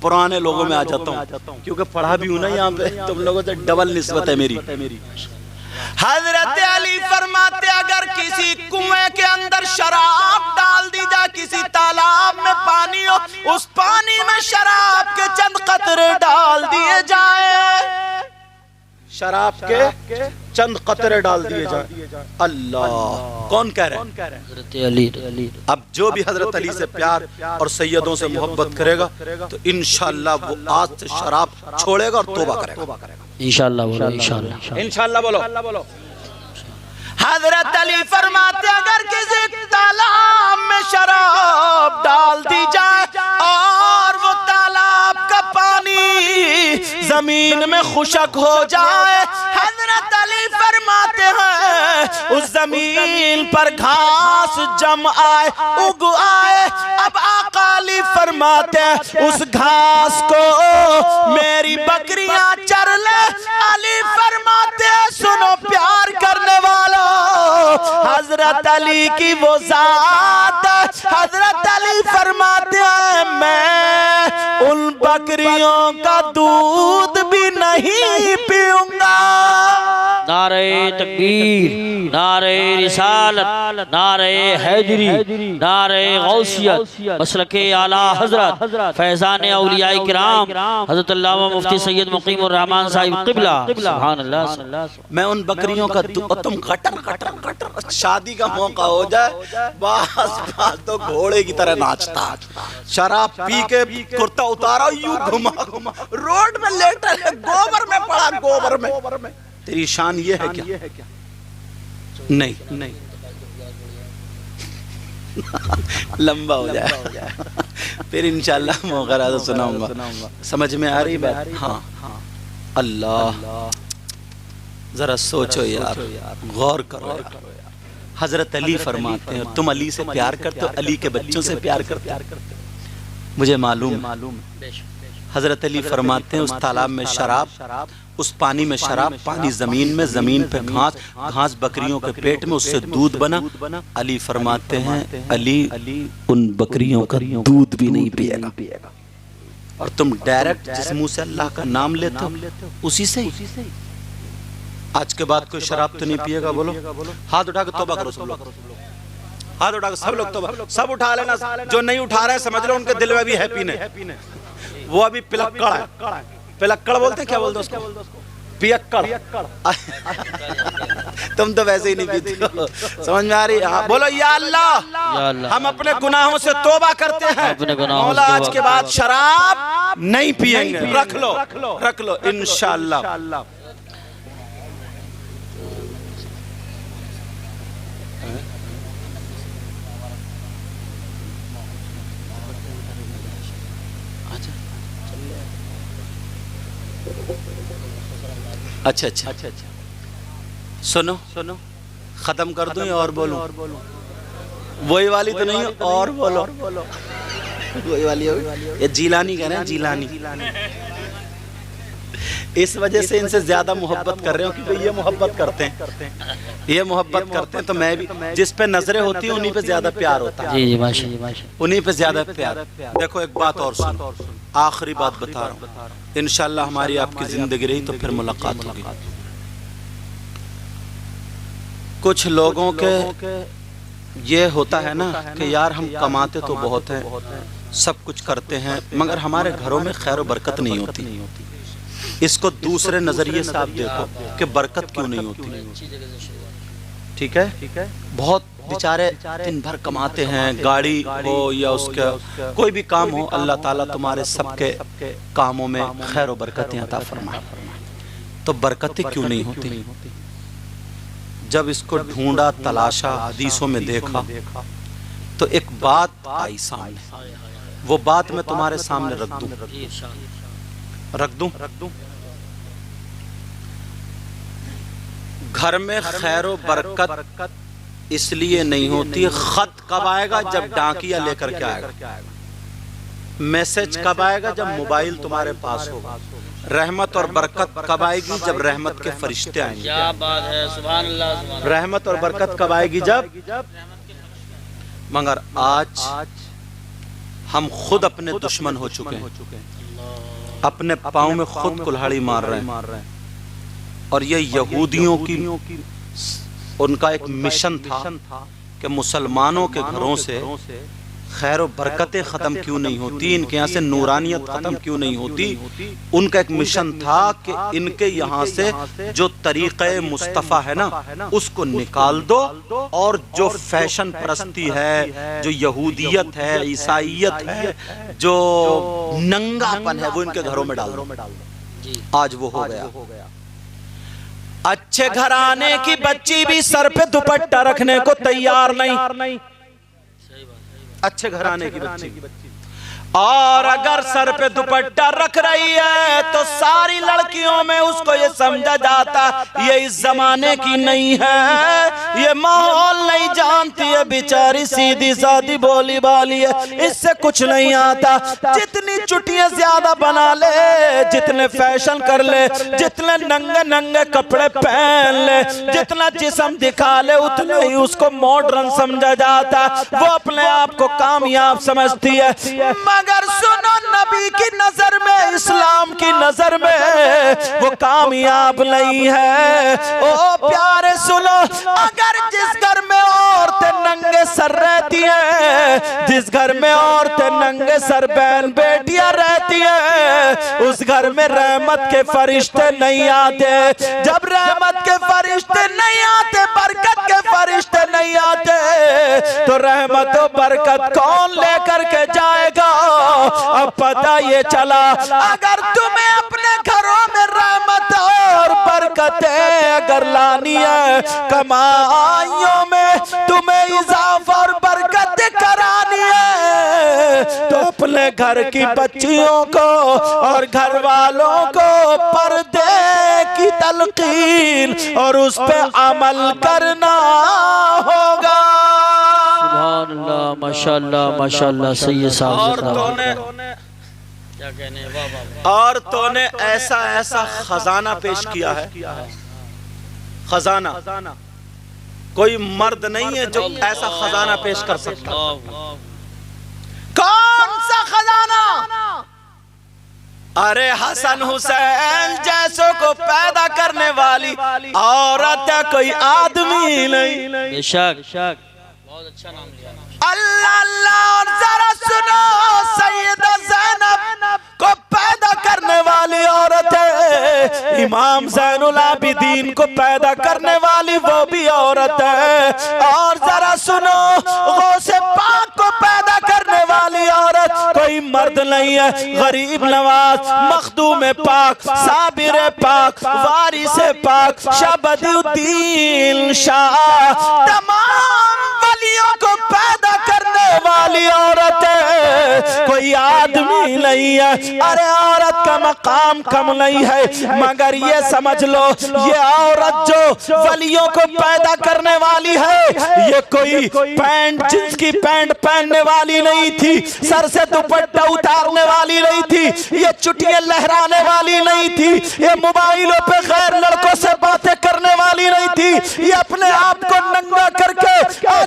Speaker 1: पुराने लोगों में आ जाता हूँ, क्योंकि पढ़ा भी हूँ ना यहाँ पे, तुम लोगों से डबल निस्बत है मेरी। हजरत अली फरमाते, अगर किसी कुएं के अंदर शराब डाल दी जाए, किसी तालाब में पानी हो, उस पानी में शराब के चंद कतरे डाल दिए जाए, शराब के चंद कतरे डाल दिए जाए। अल्लाह, कौन कह रहे हैं?
Speaker 2: हजरत अली।
Speaker 1: अब जो भी हजरत अली से प्यार और सैयदों से मोहब्बत करेगा तो इंशाअल्लाह वो आज से शराब छोड़ेगा और तौबा करेगा।
Speaker 2: इंशाअल्लाह बोलो, इंशाअल्लाह
Speaker 1: इंशाअल्लाह बोलो। हजरत अली फरमाते, अगर किसी तालाब में शराब डाल दी जाए और वो तालाब का पानी जमीन में खुशक हो जाए, हजरत अली फरमाते हैं उस जमीन पर घास जम आए, उग आए। अब आका अली फरमाते हैं उस घास को मेरी बकरियां चर ले। अली फरमाते हैं सुनो प्यार करने वालों, हजरत अली की वो जात, हजरत अली फरमाते हैं मैं उन बकरियों का दूध भी नहीं पीऊंगा।
Speaker 2: नारे तकबीर, नारे रिसालत, नारे हैदरी, नारे गौसियत, मसलके आला हजरत फैजान औलियाए किराम हजरत अल्लामा मुफ्ती सैयद मुकीमुर रहमान साहिब क़िबला, सुभान अल्लाह।
Speaker 1: मैं उन बकरियों का तुम कटर कटर कटर, शादी का मौका हो जाए बस तो घोड़े की तरह नाचता, शराब पी के कुर्ता उतारा यूं घुमा घुमा रोड में लेटा है, गोबर में पड़ा, गोबर में। तेरी शान ये है क्या? नहीं लंबा हो जाए फिर इंशाअल्लाह मौका रहा तो सुनाऊंगा। समझ में आ रही बात? हाँ। अल्लाह, जरा सोचो यार, गौर करो यार। हजरत अली फरमाते हैं तुम अली से प्यार करते हो, अली के बच्चों से प्यार करते हो। मुझे मालूम हजरत अली फरमाते हैं उस तालाब में शराब, उस पानी में शराब, पानी जमीन में, जमीन पे घास, घास बकरियों के पेट में, उससे दूध बना। अली फरमाते हैं अली उन बकरियों का दूध भी नहीं पिएगा। और तुम डायरेक्ट जिस मुंह से अल्लाह का नाम लेते हो उसी से ही। आज के बाद कोई शराब तो नहीं पिएगा? बोलो, हाथ उठा के तौबा करो सब लोग, हाथ उठा के सब लोग तौबा, सब उठा लेना। जो नहीं उठा रहे समझ लो उनके दिल में भी हैप्पी नहीं, वो अभी पिलक्कड़ है। पिलक्कड़ बोलते हैं, क्या बोलते हैं उसको? पियक्कड़। तुम तो वैसे ही नहीं पीते हो, समझ में आ रही है? बोलो या अल्लाह, हम अपने गुनाहों से तौबा करते हैं, मौला आज के बाद शराब नहीं पिएंगे। रख लो, रख लो इंशाअल्लाह। अच्छा अच्छा अच्छा अच्छा, सुनो सुनो, खत्म कर दूं या और बोलूं? वही वाली तो नहीं, और बोलो। वही वाली होगी, ये जीलानी कह रहे हैं, जीलानी। इस वजह से इनसे ज्यादा मोहब्बत कर रहे हो क्योंकि ये मोहब्बत करते हैं, ये मोहब्बत करते हैं। तो मैं भी, जिस पे नजरें होती है उन्हीं पे ज्यादा प्यार होता है। जी जी माशाअल्लाह, उन्हीं पे ज्यादा प्यार। देखो एक बात और सुनो, आखिरी बात बता रहा हूँ, इंशाअल्लाह हमारी आपकी जिंदगी रही तो फिर मुलाकात होगी। कुछ लोगों के ये होता है ना कि यार हम कमाते तो बहुत हैं, सब कुछ करते हैं, मगर हमारे घरों में खैर बरकत नहीं होती। इसको दूसरे नजरिए से आप देखो कि बरकत क्यों नहीं होती। ठीक है, ठीक है, बहुत बेचारे दिन भर कमाते हैं, गाड़ी हो या उसका कोई भी काम हो, अल्लाह ताला तुम्हारे सबके कामों में खैर और बरकतें अता फरमाए। तो बरकतें क्यों नहीं होती? जब इसको ढूंढा, तलाशा, हदीसों में देखा तो एक बात आई सामने। वो बात मैं तुम्हारे सामने रख दूं, रख दूं। घर में खैर और बरकत इसलिए नहीं होती। खत कब आएगा? जब डाकिया लेकर के आएगा। मैसेज कब आएगा? जब मोबाइल तुम्हारे पास होगा। रहमत और बरकत कब आएगी? जब रहमत के फरिश्ते आएंगे। क्या बात है, सुभान अल्लाह। रहमत और बरकत कब आएगी? जब। मगर आज हम खुद अपने दुश्मन हो चुके हैं, अपने पाँव में खुद कुल्हाड़ी मार रहे हैं। और ये यहूदियों की उनका एक मिशन था कि मुसलमानों के घरों से खैर और बरकतें खत्म क्यों नहीं होती, इनके यहाँ से नूरानियत खत्म क्यों नहीं होती। उनका एक मिशन था कि इनके यहाँ से जो तरीक़े मुस्तफ़ा है ना उसको निकाल दो, और जो फैशन परस्ती है, जो यहूदियत है, ईसाईयत है, जो नंगापन है, वो इनके घरों में डाल दो। आज वो हो गया। अच्छे घराने की बच्ची भी सर पे दुपट्टा रखने को तैयार नहीं। अच्छे घराने की बच्ची, और अगर सर पे दुपट्टा रख रही है तो सारी लड़कियों में उसको ये समझा जाता ये इस जमाने की नहीं है, ये माहौल नहीं जानती है, बेचारी सीधी सादी बोली बाली है, इससे कुछ नहीं आता। जितनी चुटियां ज्यादा बना ले, जितने फैशन कर ले, जितने नंगे नंगे कपड़े पहन ले, जितना जिस्म दिखा ले, उतना ही उसको मॉडर्न समझा जाता। वो अपने आप को कामयाब समझती है, मगर सुनो नबी की नजर में, इस्लाम की नजर में वो कामयाब नहीं है। ओ प्यारे सुनो, अगर जिस घर में औरतें नंगे सर रहती हैं, जिस घर में औरतें नंगे सर बहन बेटियां रहती हैं, उस घर में रहमत के फरिश्ते नहीं आते। जब रहमत के फरिश्ते नहीं आते, बरकत के फरिश्ते नहीं आते, तो रहमत और बरकत कौन लेकर के जाएगा? अब पता ये चला, अगर तुम्हें अपने घरों में रहमत और बरकतें अगर लानी है, कमाइयों में तुम्हें इजाफा और बरकत करानी है, तो अपने घर की बच्चियों को और घर वालों को पर्दे की तलकीन और उस पे अमल करना होगा।
Speaker 2: सुभान अल्लाह, माशाअल्लाह माशाअल्लाह। सही है साहब। क्या कहने, वाह वाह।
Speaker 1: और तूने ऐसा ऐसा खजाना पेश किया है, खजाना कोई मर्द नहीं है जो ऐसा खजाना पेश कर सकता। कौन सा खजाना? अरे हसन हुसैन जैसों को पैदा करने वाली औरत है, कोई आदमी नहीं।
Speaker 2: बेशक बहुत अच्छा नाम लिया।
Speaker 1: अल्लाह अल्लाह। और जरा सुनो, सैयदा ज़ैनब को पैदा करने वाली औरत है, इमाम ज़ैनुल आबिदीन को पैदा करने वाली वो भी औरत है। और जरा सुनो, गौसे पाक को पैदा करने वाली औरत कोई मर्द नहीं है। गरीब नवाज, मखदूम पाक, साबिर पाक, वारिस पाक, शाबदुद्दीन शाह, तमाम वलियों को पैदा करने वाली औरत है, कोई आदमी नहीं है। अरे औरत का मकाम कम नहीं है, मगर ये समझ लो, ये औरत जो वलियों को पैदा करने वाली है, ये कोई पैंट, जींस की पैंट पहनने वाली नहीं थी, सर से दुपट्टा उतारने वाली नहीं थी, ये चुटियां लहराने वाली नहीं थी, ये मोबाइलों पे गैर लड़कों से बातें करने वाली नहीं थी, ये अपने आप को नंगा करके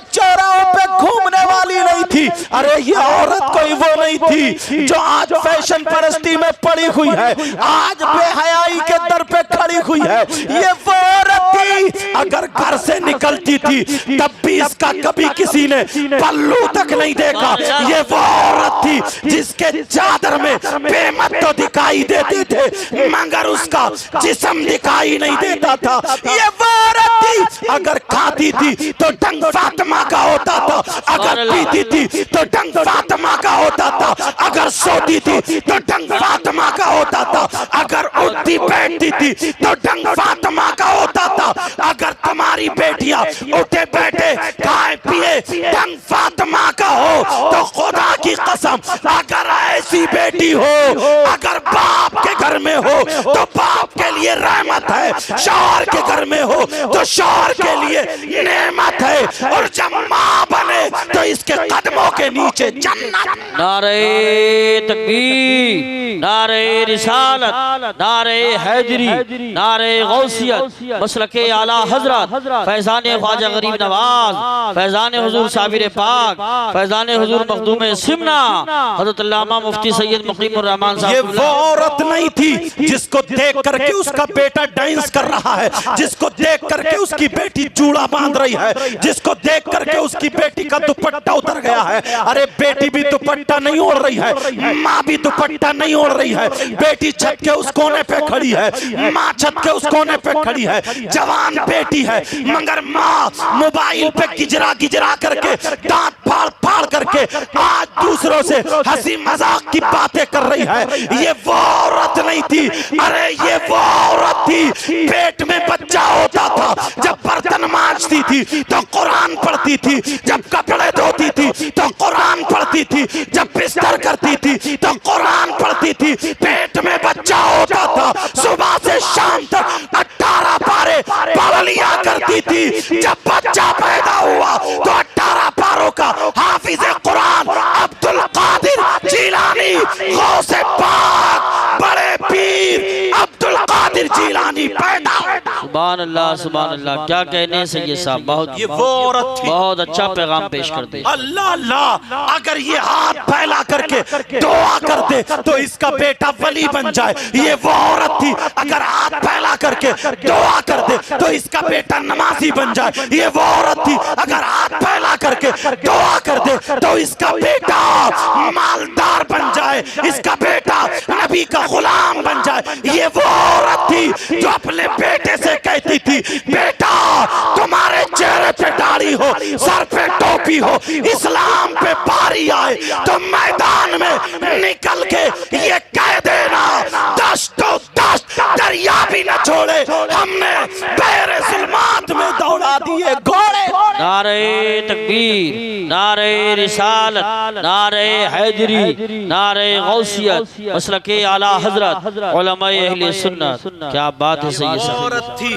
Speaker 1: चौराहों पे घूमने वाली नहीं थी। अरे ये औरत कोई वो नहीं थी जो आज फैशन परस्ती में पड़ी हुई है, आज बेहयाई के दर पे खड़ी हुई है। ये वो औरत थी, अगर घर से निकलती थी तब भी इसका कभी किसी ने पल्लू तक नहीं देखा। ये वो औरत थी जिसके चादर में बेमत तो दिखाई देते थे, मगर उसका जिस्म दिखाई नहीं देता था। ये वो औरत थी, अगर खाती थी तो ढंग फातिमा का होता था, अगर पीती थी तो ढंग फातिमा का होता था, अगर सोती थी तो ढंग फातिमा का होता था, अगर उठती बैठती थी तो ढंग फातिमा का होता था। अगर तुम्हारी बेटियां उठे बैठे खाए पिए ढंग फातिमा का हो तो खुदा की कसम, अगर ऐसी बेटी हो, अगर बाप के घर में हो तो बाप के लिए रहमत है, शौहर के घर में हो तो शौहर के लिए नेमत है, और जब माँ बने तो इसके कदमों के नीचे जन्नत।
Speaker 2: नारे तकबीर, नारे रिसालत, नारे हैदरी, नारे गौसियत, मसलके आला हजरत, फैजान ख्वाजा गरीब नवाज, फैजान हुजूर साबिर पाक, फैजान हुजूर मखदूम सिमना, हज़रत अल्लामा मुफ्ती सैयद मुकीमुर रहमान साहब।
Speaker 1: ये वो औरत नहीं थी जिसको देख करके उसका बेटा डांस कर रहा है, जिसको देख करके उसकी बेटी चूड़ा बांध रही है, जिसको देख करके उसकी बेटी का दुपट्टा उतर गया है। अरे बेटी भी दुपट्टा नहीं ओढ़ रही है, माँ भी दुपट्टा नहीं ओढ़ रही है, बेटी छत के उस कोने पे खड़ी है, माँ छत के उस कोने पे खड़ी है, जवान बेटी है, मगर माँ मोबाइल पे गिजरा गिजरा करके, दांत फाड़ फाड़ करके आज दूसरों से हंसी मजाक की बातें कर रही है। ये वो औरत नहीं थी, अरे ये वो औरत थी, पेट में बच्चा होता था जब बर्तन मांजती थी तो कुरान पढ़ती थी, जब कपड़े धोती थी तो कुरान पढ़ती थी, जब बिस्तर करती थी तो कुरान पढ़ती थी। पेट में बच्चा होता था, सुबह से शाम तक 18 पारे पढ़ लिया करती थी। जब बच्चा पैदा हुआ तो 18 पारों का हाफिज कुरान अब्दुल कादिर जिलानी, गौसे पाक, बड़े पीर अब्दुल कादिर जिलानी पैदा।
Speaker 2: सुभान अल्लाह, सुभान अल्लाह, क्या कहने से ये साहब, बहुत
Speaker 1: ये वो औरत थी,
Speaker 2: बहुत अच्छा पैगाम पेश करते।
Speaker 1: अल्लाह अल्लाह, अगर ये हाथ फैला करके दुआ कर दे तो इसका बेटा वली बन जाए। ये वो औरत थी, अगर हाथ फैला करके दुआ कर दे तो इसका बेटा नमाजी बन जाए। ये वो औरत थी, अगर हाथ फैला करके दुआ कर दे तो इसका बेटा मालदार बन जाए, इसका बेटा नबी का गुलाम बन जाए। ये वो औरत थी जो अपने बेटे से कहती थी, बेटा तुम्हारे चेहरे पे दाढ़ी हो, सर पे टोपी हो, इस्लाम पे बारी आए तो मैदान में निकल के ये कह देना, दस्तो दस्त दरिया भी न छोड़े, हमने बहरे जुल्मात में दौड़ा दिए घोड़े।
Speaker 2: नारे तकबीर, नारे रिसालत, नारे हैदरी, नारे गौसियत, मसलके आला हजरत, उलमाए अहले सुन्नत। क्या बात है सही।
Speaker 1: औरत थी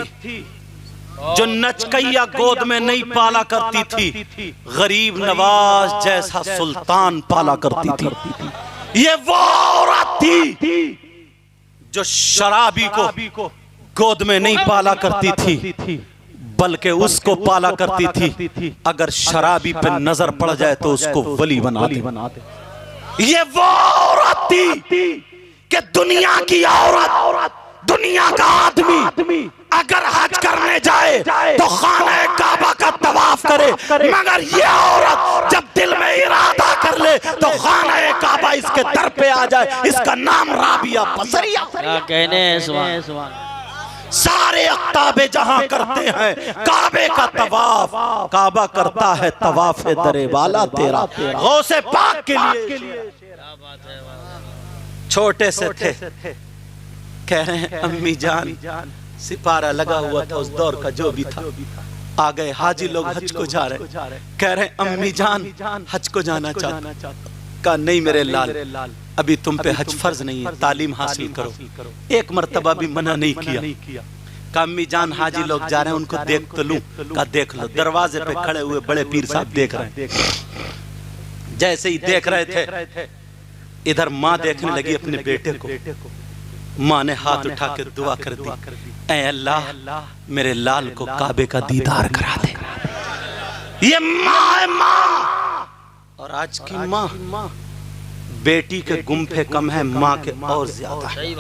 Speaker 1: जो नचकैया गोद में नहीं पाला करती थी, गरीब नवाज जैसा सुल्तान पाला करती थी। ये वो औरत थी जो शराबी को गोद में नहीं पाला करती थी, बल्कि उसको पाला करती थी। अगर शराबी पे नजर पड़ जाए तो उसको वली बना दे। ये वो औरत थी कि दुनिया की औरत, दुनिया का आदमी अगर हज करने जाए तो खाने काबा का तवाफ करे, मगर ये औरत जब दिल में इरादा कर ले तो खाने काबा इसके दर पे आ जाए। इसका नाम राबिया बसरिया।
Speaker 2: क्या कहने हैं, सुभान।
Speaker 1: सारे अक्ताबे जहां करते हैं काबे का तवाफ, काबा करता है तवाफ दरे वाला तेरा। गौसे पाक के लिए छोटे से थे, कह रहे हैं अम्मी जान, सिपारा लगा हुआ था उस दौर का जो भी था, आ गए हाजी लोग हज को जा रहे, कह रहे अम्मी जान हज को जाना चाहता। कहा नहीं मेरे लाल, अभी तुम पे हज फर्ज नहीं है, तालीम हासिल करो। एक मर्तबा भी मना नहीं किया। कहा अम्मी जान हाजी लोग जा रहे हैं, उनको देख तो लूं। कहा देख लो। दरवाजे पे खड़े हुए बड़े पीर साहब देख रहे हैं। जैसे ही देख रहे थे इधर माँ देखने लगी अपने बेटे को। माँ ने हाथ उठा के दुआ कर दी, ऐ अल्लाह मेरे लाल को काबे का दीदार करा दे। ये माँ है माँ। और आज की माँ, बेटी के गुम्फे कम है, माँ के और ज्यादा है।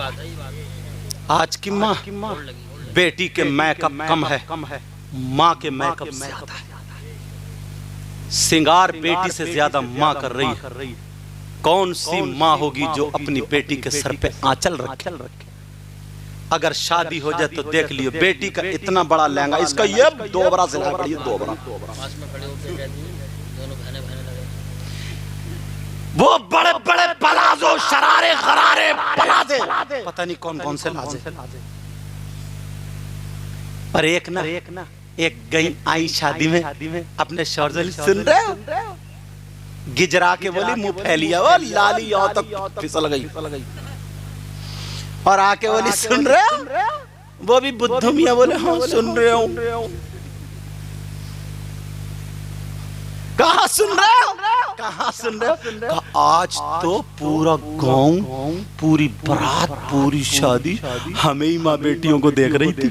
Speaker 1: आज की माँ, बेटी के मेकअप कम है, माँ के मेकअप ज्यादा है। सिंगार बेटी से ज्यादा माँ कर रही है। कौन सी माँ होगी जो अपनी बेटी के सर पे आंचल रखे? अगर शादी हो जाए तो देख लियो, बेटी का इतना बड़ा लहंगा, इसका ये 2 बरा सिलाई पड़ी है, 2 बरा। वो बड़े बड़े पलाजो, शरारे गरारे पलाजे, पता नहीं कौन कौन से लाजे। और एक गई आई शादी में अपने शौहर से, सुन रहे हो, गिजरा के बोली मुंह फैलिया, वो लाली यहाँ तक फिसल गई। और आके बोली सुन रहे हो, वो भी बुद्धू मियां बोले हाँ सुन रहे हो। कहाँ सुन रहे हो, कहाँ सुन रहे हो? आज तो पूरा गांव, पूरी बारात, पूरी शादी हमें ही माँ बेटियों को देख रही थी।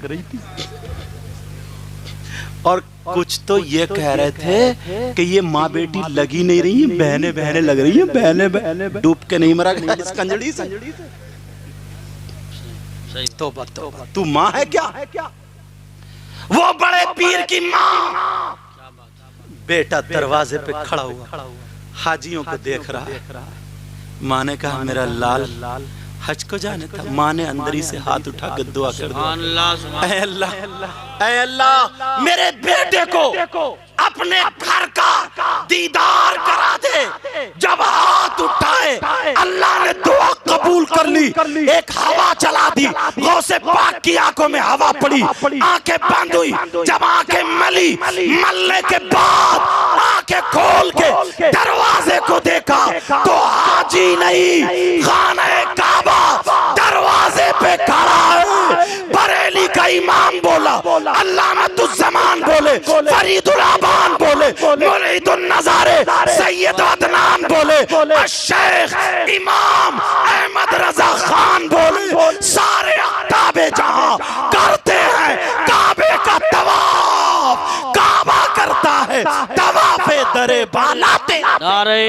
Speaker 1: और कुछ तो ये कह रहे थे कि ये माँ बेटी लगी नहीं रही है, बहने बहने लग रही है, बहने डूब के नहीं मरा गया इस कंजड़ी से। तौबा तौबा, तू माँ है क्या? वो बड़े पीर की माँ। बेटा दरवाजे पे खड़ा हुआ, हाजियों को देख रहा है। माँ ने कहा मेरा लाल हज को जाने था। माँ ने अंदर ही से हाथ उठा कर दुआ कर दी, ऐ अल्लाह मेरे बेटे को अपने घर का दीदार करा दे। जब हाथ उठाए अल्लाह ने दुआ कबूल कर ली। एक हवा चला दी, गौसे पाक की आंखों में हवा पड़ी, आंखें बंद हुई। जब आंखें मलने के बाद आंखें खोल के दरवाजे को देखा तो हाजी नहीं, खाने काबा दरवाजे पे खड़ा है। बरेली का इमाम बोला, अल्लामा तुज़्ज़मान बोले, फरीदुल आबान बोले, मुरीदुन नज़ारे सैयद अदनान बोले, शेख इमाम अहमद रजा खान बोले। सारे अक्ताबे जहां करते हैं काबे का तवाफ, काबा करता है तवाफे दरे बालाते।
Speaker 2: नारे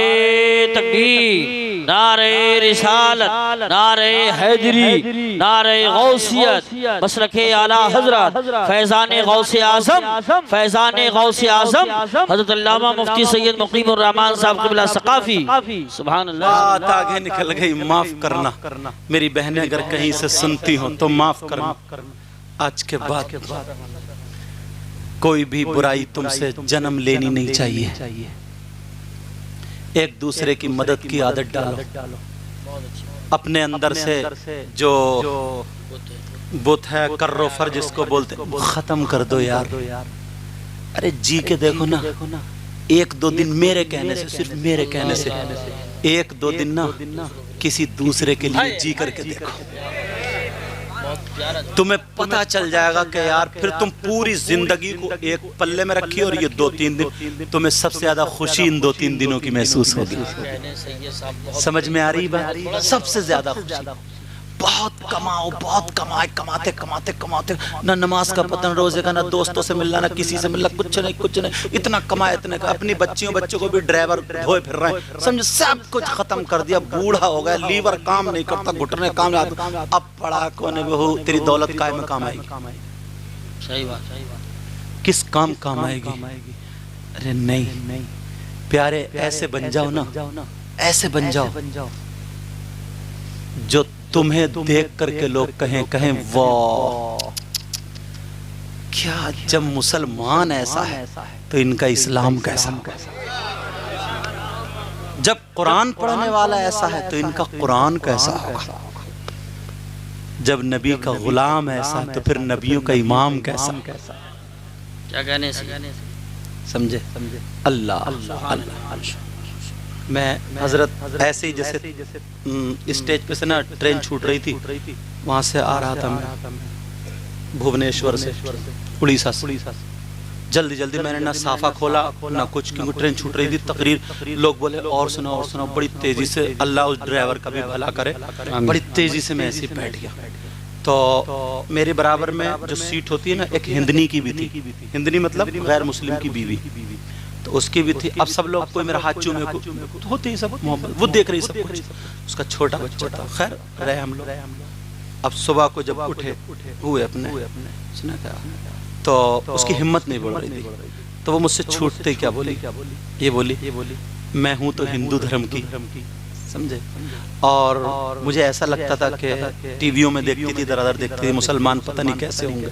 Speaker 2: तकबीर, नारे रिसालत, नारे हैदरी, नारे गौसियत, मसलके आला हजरत फैजाने गौसे आजम, फैजाने गौसे आजम हजरत अल्लामा मुफ्ती सैयद मुकीमुर रहमान साहब क़िबला सकाफी। सुभान अल्लाह।
Speaker 1: बात आगे निकल गई, माफ करना मेरी बहनें, अगर कहीं से सुनती हो तो माफ करना। आज के बाद कोई भी बुराई तुमसे जन्म लेनी नहीं चाहिए। एक दूसरे की मदद की आदत डालो। अपने अंदर से जो बुत है, कर्रो फर जिसको बोलते हैं, खत्म कर दो यार। अरे जी के देखो ना, 1-2 दिन मेरे कहने से, सिर्फ मेरे कहने से 1-2 दिन ना किसी दूसरे के लिए जी करके देखो। तुम्हें पता चल जाएगा कि यार फिर तुम पूरी जिंदगी को एक पल्ले में रखी और ये 2-3 दिन तुम्हें सबसे ज्यादा खुशी इन 2-3 दिनों की महसूस होगी। समझ में आ रही बात? सबसे ज्यादा खुशी। बहुत कमाओ, बहुत कमाए, कमाते कमाते कमाते ना नमाज का पता, ना रोजे का, ना दोस्तों से मिलना, ना किसी से मिलना, कुछ नहीं, इतना कमाए, इतने का अपनी बच्चों को भी ड्राइवर धोए फिर रहे हैं, समझो सब कुछ खत्म कर दिया। बूढ़ा हो गया, लीवर काम नहीं करता, घुटने काम नहीं आता, अब पढ़ा कौन बहू तेरी दौलत काय में काम आएगी?
Speaker 2: सही बात।
Speaker 1: किस काम आएगी? अरे नहीं प्यारे, ऐसे बन जाओ ना, ऐसे बन जाओ जो तुम्हें देख करके लोग कहें वाह क्या, जब मुसलमान ऐसा है तो इनका इस्लाम कैसा, जब कुरान पढ़ने वाला ऐसा है तो इनका कुरान कैसा होगा, जब नबी का गुलाम ऐसा है तो फिर नबियों का इमाम कैसा।
Speaker 2: क्या कहने से
Speaker 1: समझे? अल्लाह। मैं हजरत ऐसे ही जैसे स्टेज पे से ना ट्रेन छूट रही थी, वहां से आ रहा था मैं भुवनेश्वर से, उड़ीसा से। जल्दी मैंने ना साफा खोला ना कुछ, क्योंकि ट्रेन छूट रही थी। तकरीर लोग बोले और सुनो, बड़ी तेजी से, अल्लाह उस ड्राइवर का भी भला करे, बड़ी तेजी से मैं ऐसे बैठ गया। तो मेरे बराबर में जो सीट होती है ना, एक हिंदनी की भी थी। हिंदनी मतलब गैर मुस्लिम की बीवी, तो उसकी भी थी। अब सब लोग कोई मेरा हाथ चूमे को तो होते ही सब मोहब्बत, वो देख रही सब कुछ। उसका छोटा बच्चा था, खैर रहे हम लोग। अब सुबह को जब उठे हुए अपने सुना क्या, तो उसकी हिम्मत नहीं बढ़ रही थी, तो वो मुझसे छूटते क्या बोली, ये बोली मैं हूँ तो हिंदू धर्म की, समझे। और मुझे ऐसा लगता था कि टीवियों में देखती थी, दर देखती थी, मुसलमान पता नहीं कैसे होंगे,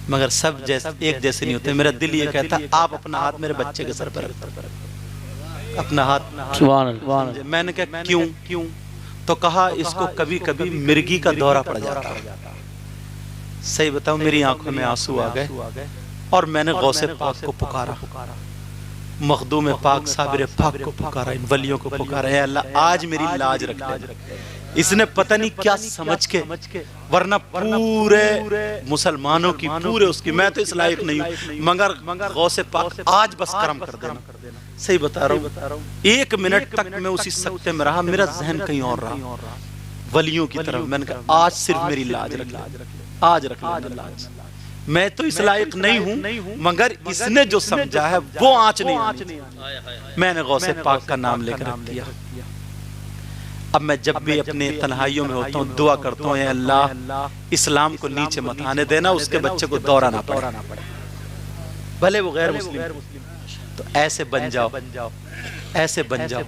Speaker 1: मगर सब जैसे एक जैसे नहीं होते। मेरा दिल ये कहता आप अपना हाथ मेरे बच्चे के सर पर रखो, अपना हाथ। मैंने कहा क्यों? तो कहा इसको कभी कभी मिर्गी का दौरा पड़ जाता है। सही बताऊं, मेरी आंखों में आंसू आ गए और मैंने गौसे पाक को पुकारा, मखदूम पाक साबिर पाक को पुकारा, इन वलियों को पुकारा, है अल्लाह आज मेरी लाज रख ले। इसने पता नहीं क्या समझ के, वरना पूरे मुसलमानों की, पूरे उसकी, मैं तो इस लायक नहीं हूं, मगर गौसे पाक आज बस करम कर देना। सही बता रहा हूँ, 1 मिनट तक मैं उसी सकते में रहा, मेरा जहन कहीं और रहा, वलियों की तरफ। मैंने कहा आज सिर्फ मेरी लाज रख ले, आज रख ले लाज। मैं तो इस लायक नहीं हूं, मगर इसने जो समझा है वो आंच नहीं आनी। मैंने गौसे पाक का नाम लेकर रख दिया। अब मैं जब भी अपने तन्हाइयों में होता हूँ दुआ करता हूँ, अल्लाह इस्लाम को नीचे मत आने देना, उसके बच्चे को दौरा ना पड़े, भले वो गैर मुस्लिम। तो ऐसे बन जाओ, ऐसे बन जाओ।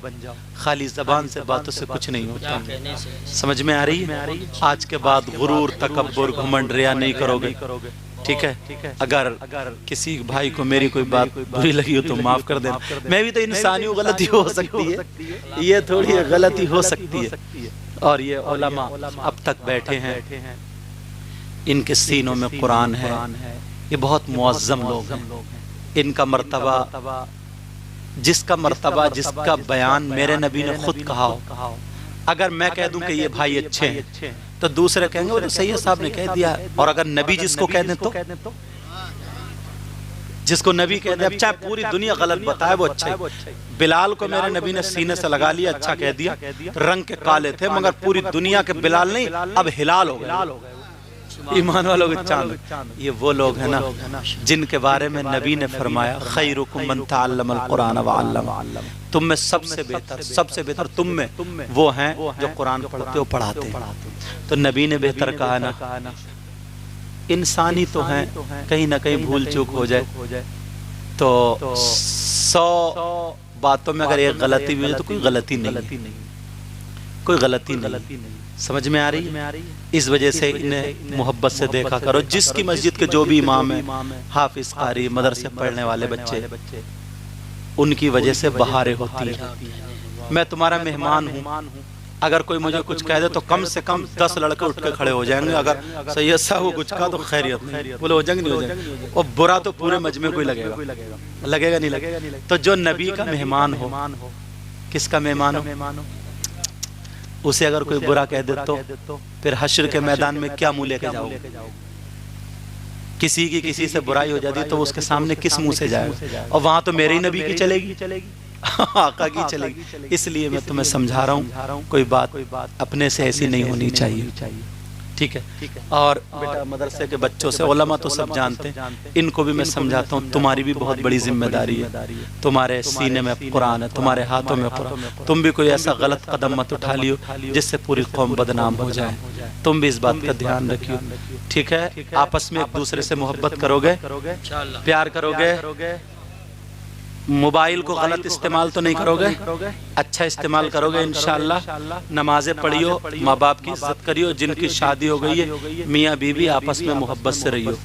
Speaker 1: खाली जबान से बातों से कुछ नहीं होता। समझ में आ रही है? आज के बाद गुरूर, तकब्बुर, घमंड, रिया नहीं करोगे, ठीक है। अगर किसी भाई को मेरी कोई बात बुरी लगी हो तो माफ कर देना। मैं भी तो इंसानी हूँ, गलती हो सकती है, ये थोड़ी गलती हो सकती है। और ये उलमा अब तक बैठे हैं, इनके सीनों में कुरान है, ये बहुत मुअज़्ज़म लोग हैं। इनका मर्तबा, जिसका मर्तबा, जिसका बयान मेरे नबी ने खुद कहा हो, अगर मैं कह दूं कि ये भाई अच्छे हैं तो दूसरे कहेंगे वो तो सैयद साहब ने कह दिया। और अगर नबी जिसको कह दें तो, जिसको नबी कह दे, अब चाहे पूरी दुनिया गलत बताए वो अच्छा है। बिलाल को मेरे नबी ने सीने से लगा लिया, अच्छा कह दिया, रंग के काले थे, मगर पूरी दुनिया के बिलाल नहीं, अब हिलाल हो गए, ईमान वालों के चांद। ये वो लोग हैं ना जिनके बारे में नबी ने फरमाया खैरुकुम मन तअल्लमल कुरान व अल्लमा, तुम में सबसे बेहतर तुम में वो हैं जो कुरान पढ़ते हो, पढ़ाते हैं। तो नबी ने बेहतर कहा ना, इंसानी तो हैं, कहीं ना कहीं भूल चूक हो जाए तो 100 बातों में अगर एक गलती भी हो तो कोई गलती नहीं, कोई गलती नहीं। समझ में आ रही है? इस वजह से इन्हें मोहब्बत से देखा करो। जिसकी मस्जिद के जो भी इमाम है, हाफिज, कारी, मदरसे पढ़ने वाले बच्चे, उनकी वजह से बहारें होती हैं। मैं तुम्हारा मेहमान हूँ, अगर कोई मुझे कुछ कह दे तो कम से कम 10 लड़के उठ के खड़े हो जाएंगे। अगर सैयद साहब को कुछ कहा तो खैरियत नहीं, बोले हो जाएंगे, नहीं हो जाएंगे, और बुरा तो पूरे मजमे को ही लगेगा नहीं। तो जो नबी का मेहमान हो, किसका मेहमान हो? उसे अगर कोई बुरा कह दे तो फिर हश्र के मैदान में क्या मुंह लेके जाओगे? किसी की किसी से बुराई हो जाती तो उसके सामने किस मुंह से जाएगा? और वहां तो मेरे ही नबी की चलेगी, आका की चलेगी। इसलिए मैं तुम्हें समझा रहा हूँ, कोई बात अपने से ऐसी नहीं होनी चाहिए, ठीक है। और बेटा मदरसे के बच्चों से, उलमा तो सब जानते हैं, इनको भी मैं समझाता हूँ, तुम्हारी भी बहुत बड़ी जिम्मेदारी है। तुम्हारे सीने में कुरान है, तुम्हारे हाथों में कुरान। तुम भी कोई ऐसा गलत कदम मत उठा लियो जिससे पूरी कौम बदनाम हो जाए। तुम भी इस बात का ध्यान रखियो, ठीक है। आपस में एक दूसरे से मोहब्बत करोगे, प्यार करोगे, मोबाइल को गलत इस्तेमाल तो नहीं करोगे, अच्छा इस्तेमाल करोगे इंशाअल्लाह। नमाजें पढ़ियो, माँ बाप की इज्जत करियो। जिनकी शादी हो गई है, मियाँ बीवी आपस में मोहब्बत से रहियो,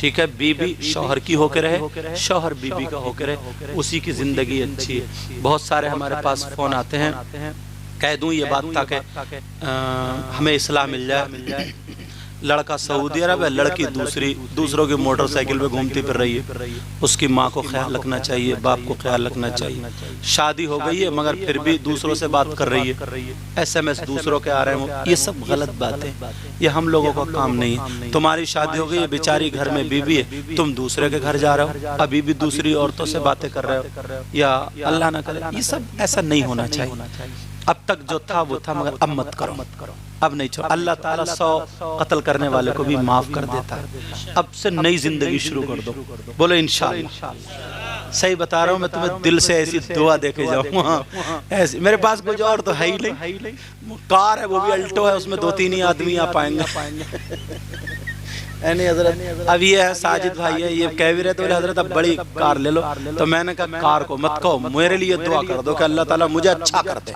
Speaker 1: ठीक है। बीवी शौहर की होके रहे, शौहर बीवी का होके रहे, उसी की जिंदगी अच्छी है। बहुत सारे हमारे पास फोन आते हैं, कह दूं ये बात ताकि हमें इस्लाह मिल जाए। लड़का सऊदी अरब है, लड़की दूसरों की मोटरसाइकिल पे घूमती फिर रही है। उसकी माँ को ख्याल रखना चाहिए, बाप को ख्याल रखना चाहिए। शादी हो गई है मगर फिर भी दूसरों से बात कर रही है, SMS दूसरों के आ रहे हैं। ये सब गलत बातें, ये हम लोगों का काम नहीं है। तुम्हारी शादी हो गई है, बेचारी घर में बीवी है, तुम दूसरे के घर जा रहे हो, अभी भी दूसरी औरतों से बातें कर रहे हो, या अल्लाह ना करे, ये सब ऐसा नहीं होना चाहिए। अब तक जो था वो था, मगर अब मत करो, अब नहीं छोड़। अल्लाह ताला 100 कत्ल करने वाले को भी माफ कर देता है। अब से नई जिंदगी शुरू कर दो, बोलो इंशाअल्लाह। सही बता रहा हूँ मैं तुम्हें, दिल से ऐसी दुआ देके जाऊंगा ऐसी। मेरे पास कुछ और तो है ही नहीं, कार है वो भी अल्टो है, उसमें 2-3 ही आदमी आ पाएंगे। नहीं हजरत, अब ये है साजिद भाई है, ये कह भी रहे थे, बोले हजरत अब बड़ी कार ले लो। तो मैंने कहा कार को मत कहो, मेरे लिए दुआ कर दो कि अल्लाह ताला मुझे अच्छा कर दे,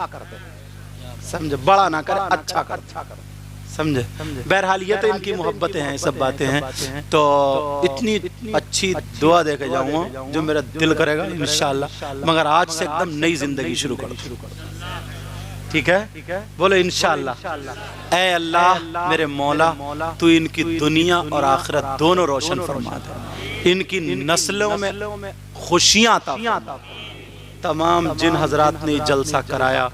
Speaker 1: समझे, बड़ा ना करे, अच्छा कर, समझे। बहरहाल ये तो इनकी मोहब्बतें हैं, सब बातें हैं। तो इतनी अच्छी दुआ दे के जाऊंगा जो मेरा दिल करेगा इंशाअल्लाह। मगर आज से एकदम नई जिंदगी शुरू करो, ठीक है। बोलो इंशाअल्लाह। ऐ अल्लाह मेरे मौला, तू इनकी दुनिया और आखिरत दोनों रोशन फरमा दे, इनकी नस्लों में खुशियां अता। तमाम जिन हजरात ने जलसा कराया,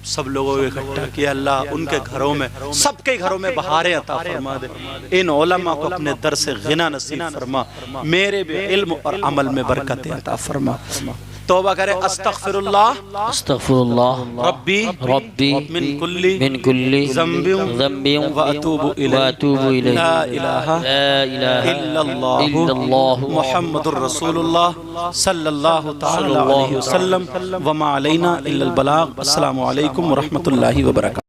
Speaker 1: सब लोगों को इकट्ठा किया, अल्लाह उनके घरों में, सबके घरों में बहारें अता फरमा दे। इन उलमा को अपने दर से गिना नसीब फरमा, मेरे भी इल्म और अमल में बरकतें अता फरमा। तौबा करे, अस्तगफिरुल्लाह
Speaker 2: अस्तगफिरुल्लाह रब्बी
Speaker 1: मिन कुल्ली ज़ंबिन व अतूबु इलैहि, ला इलाहा इल्लल्लाहु मुहम्मदुर रसूलुल्लाह सल्लल्लाहु तआला अलैहि वसल्लम व मा अलैना इल्लल बलाग। अस्सलामु अलैकुम व रहमतुल्लाहि व बरकातहू।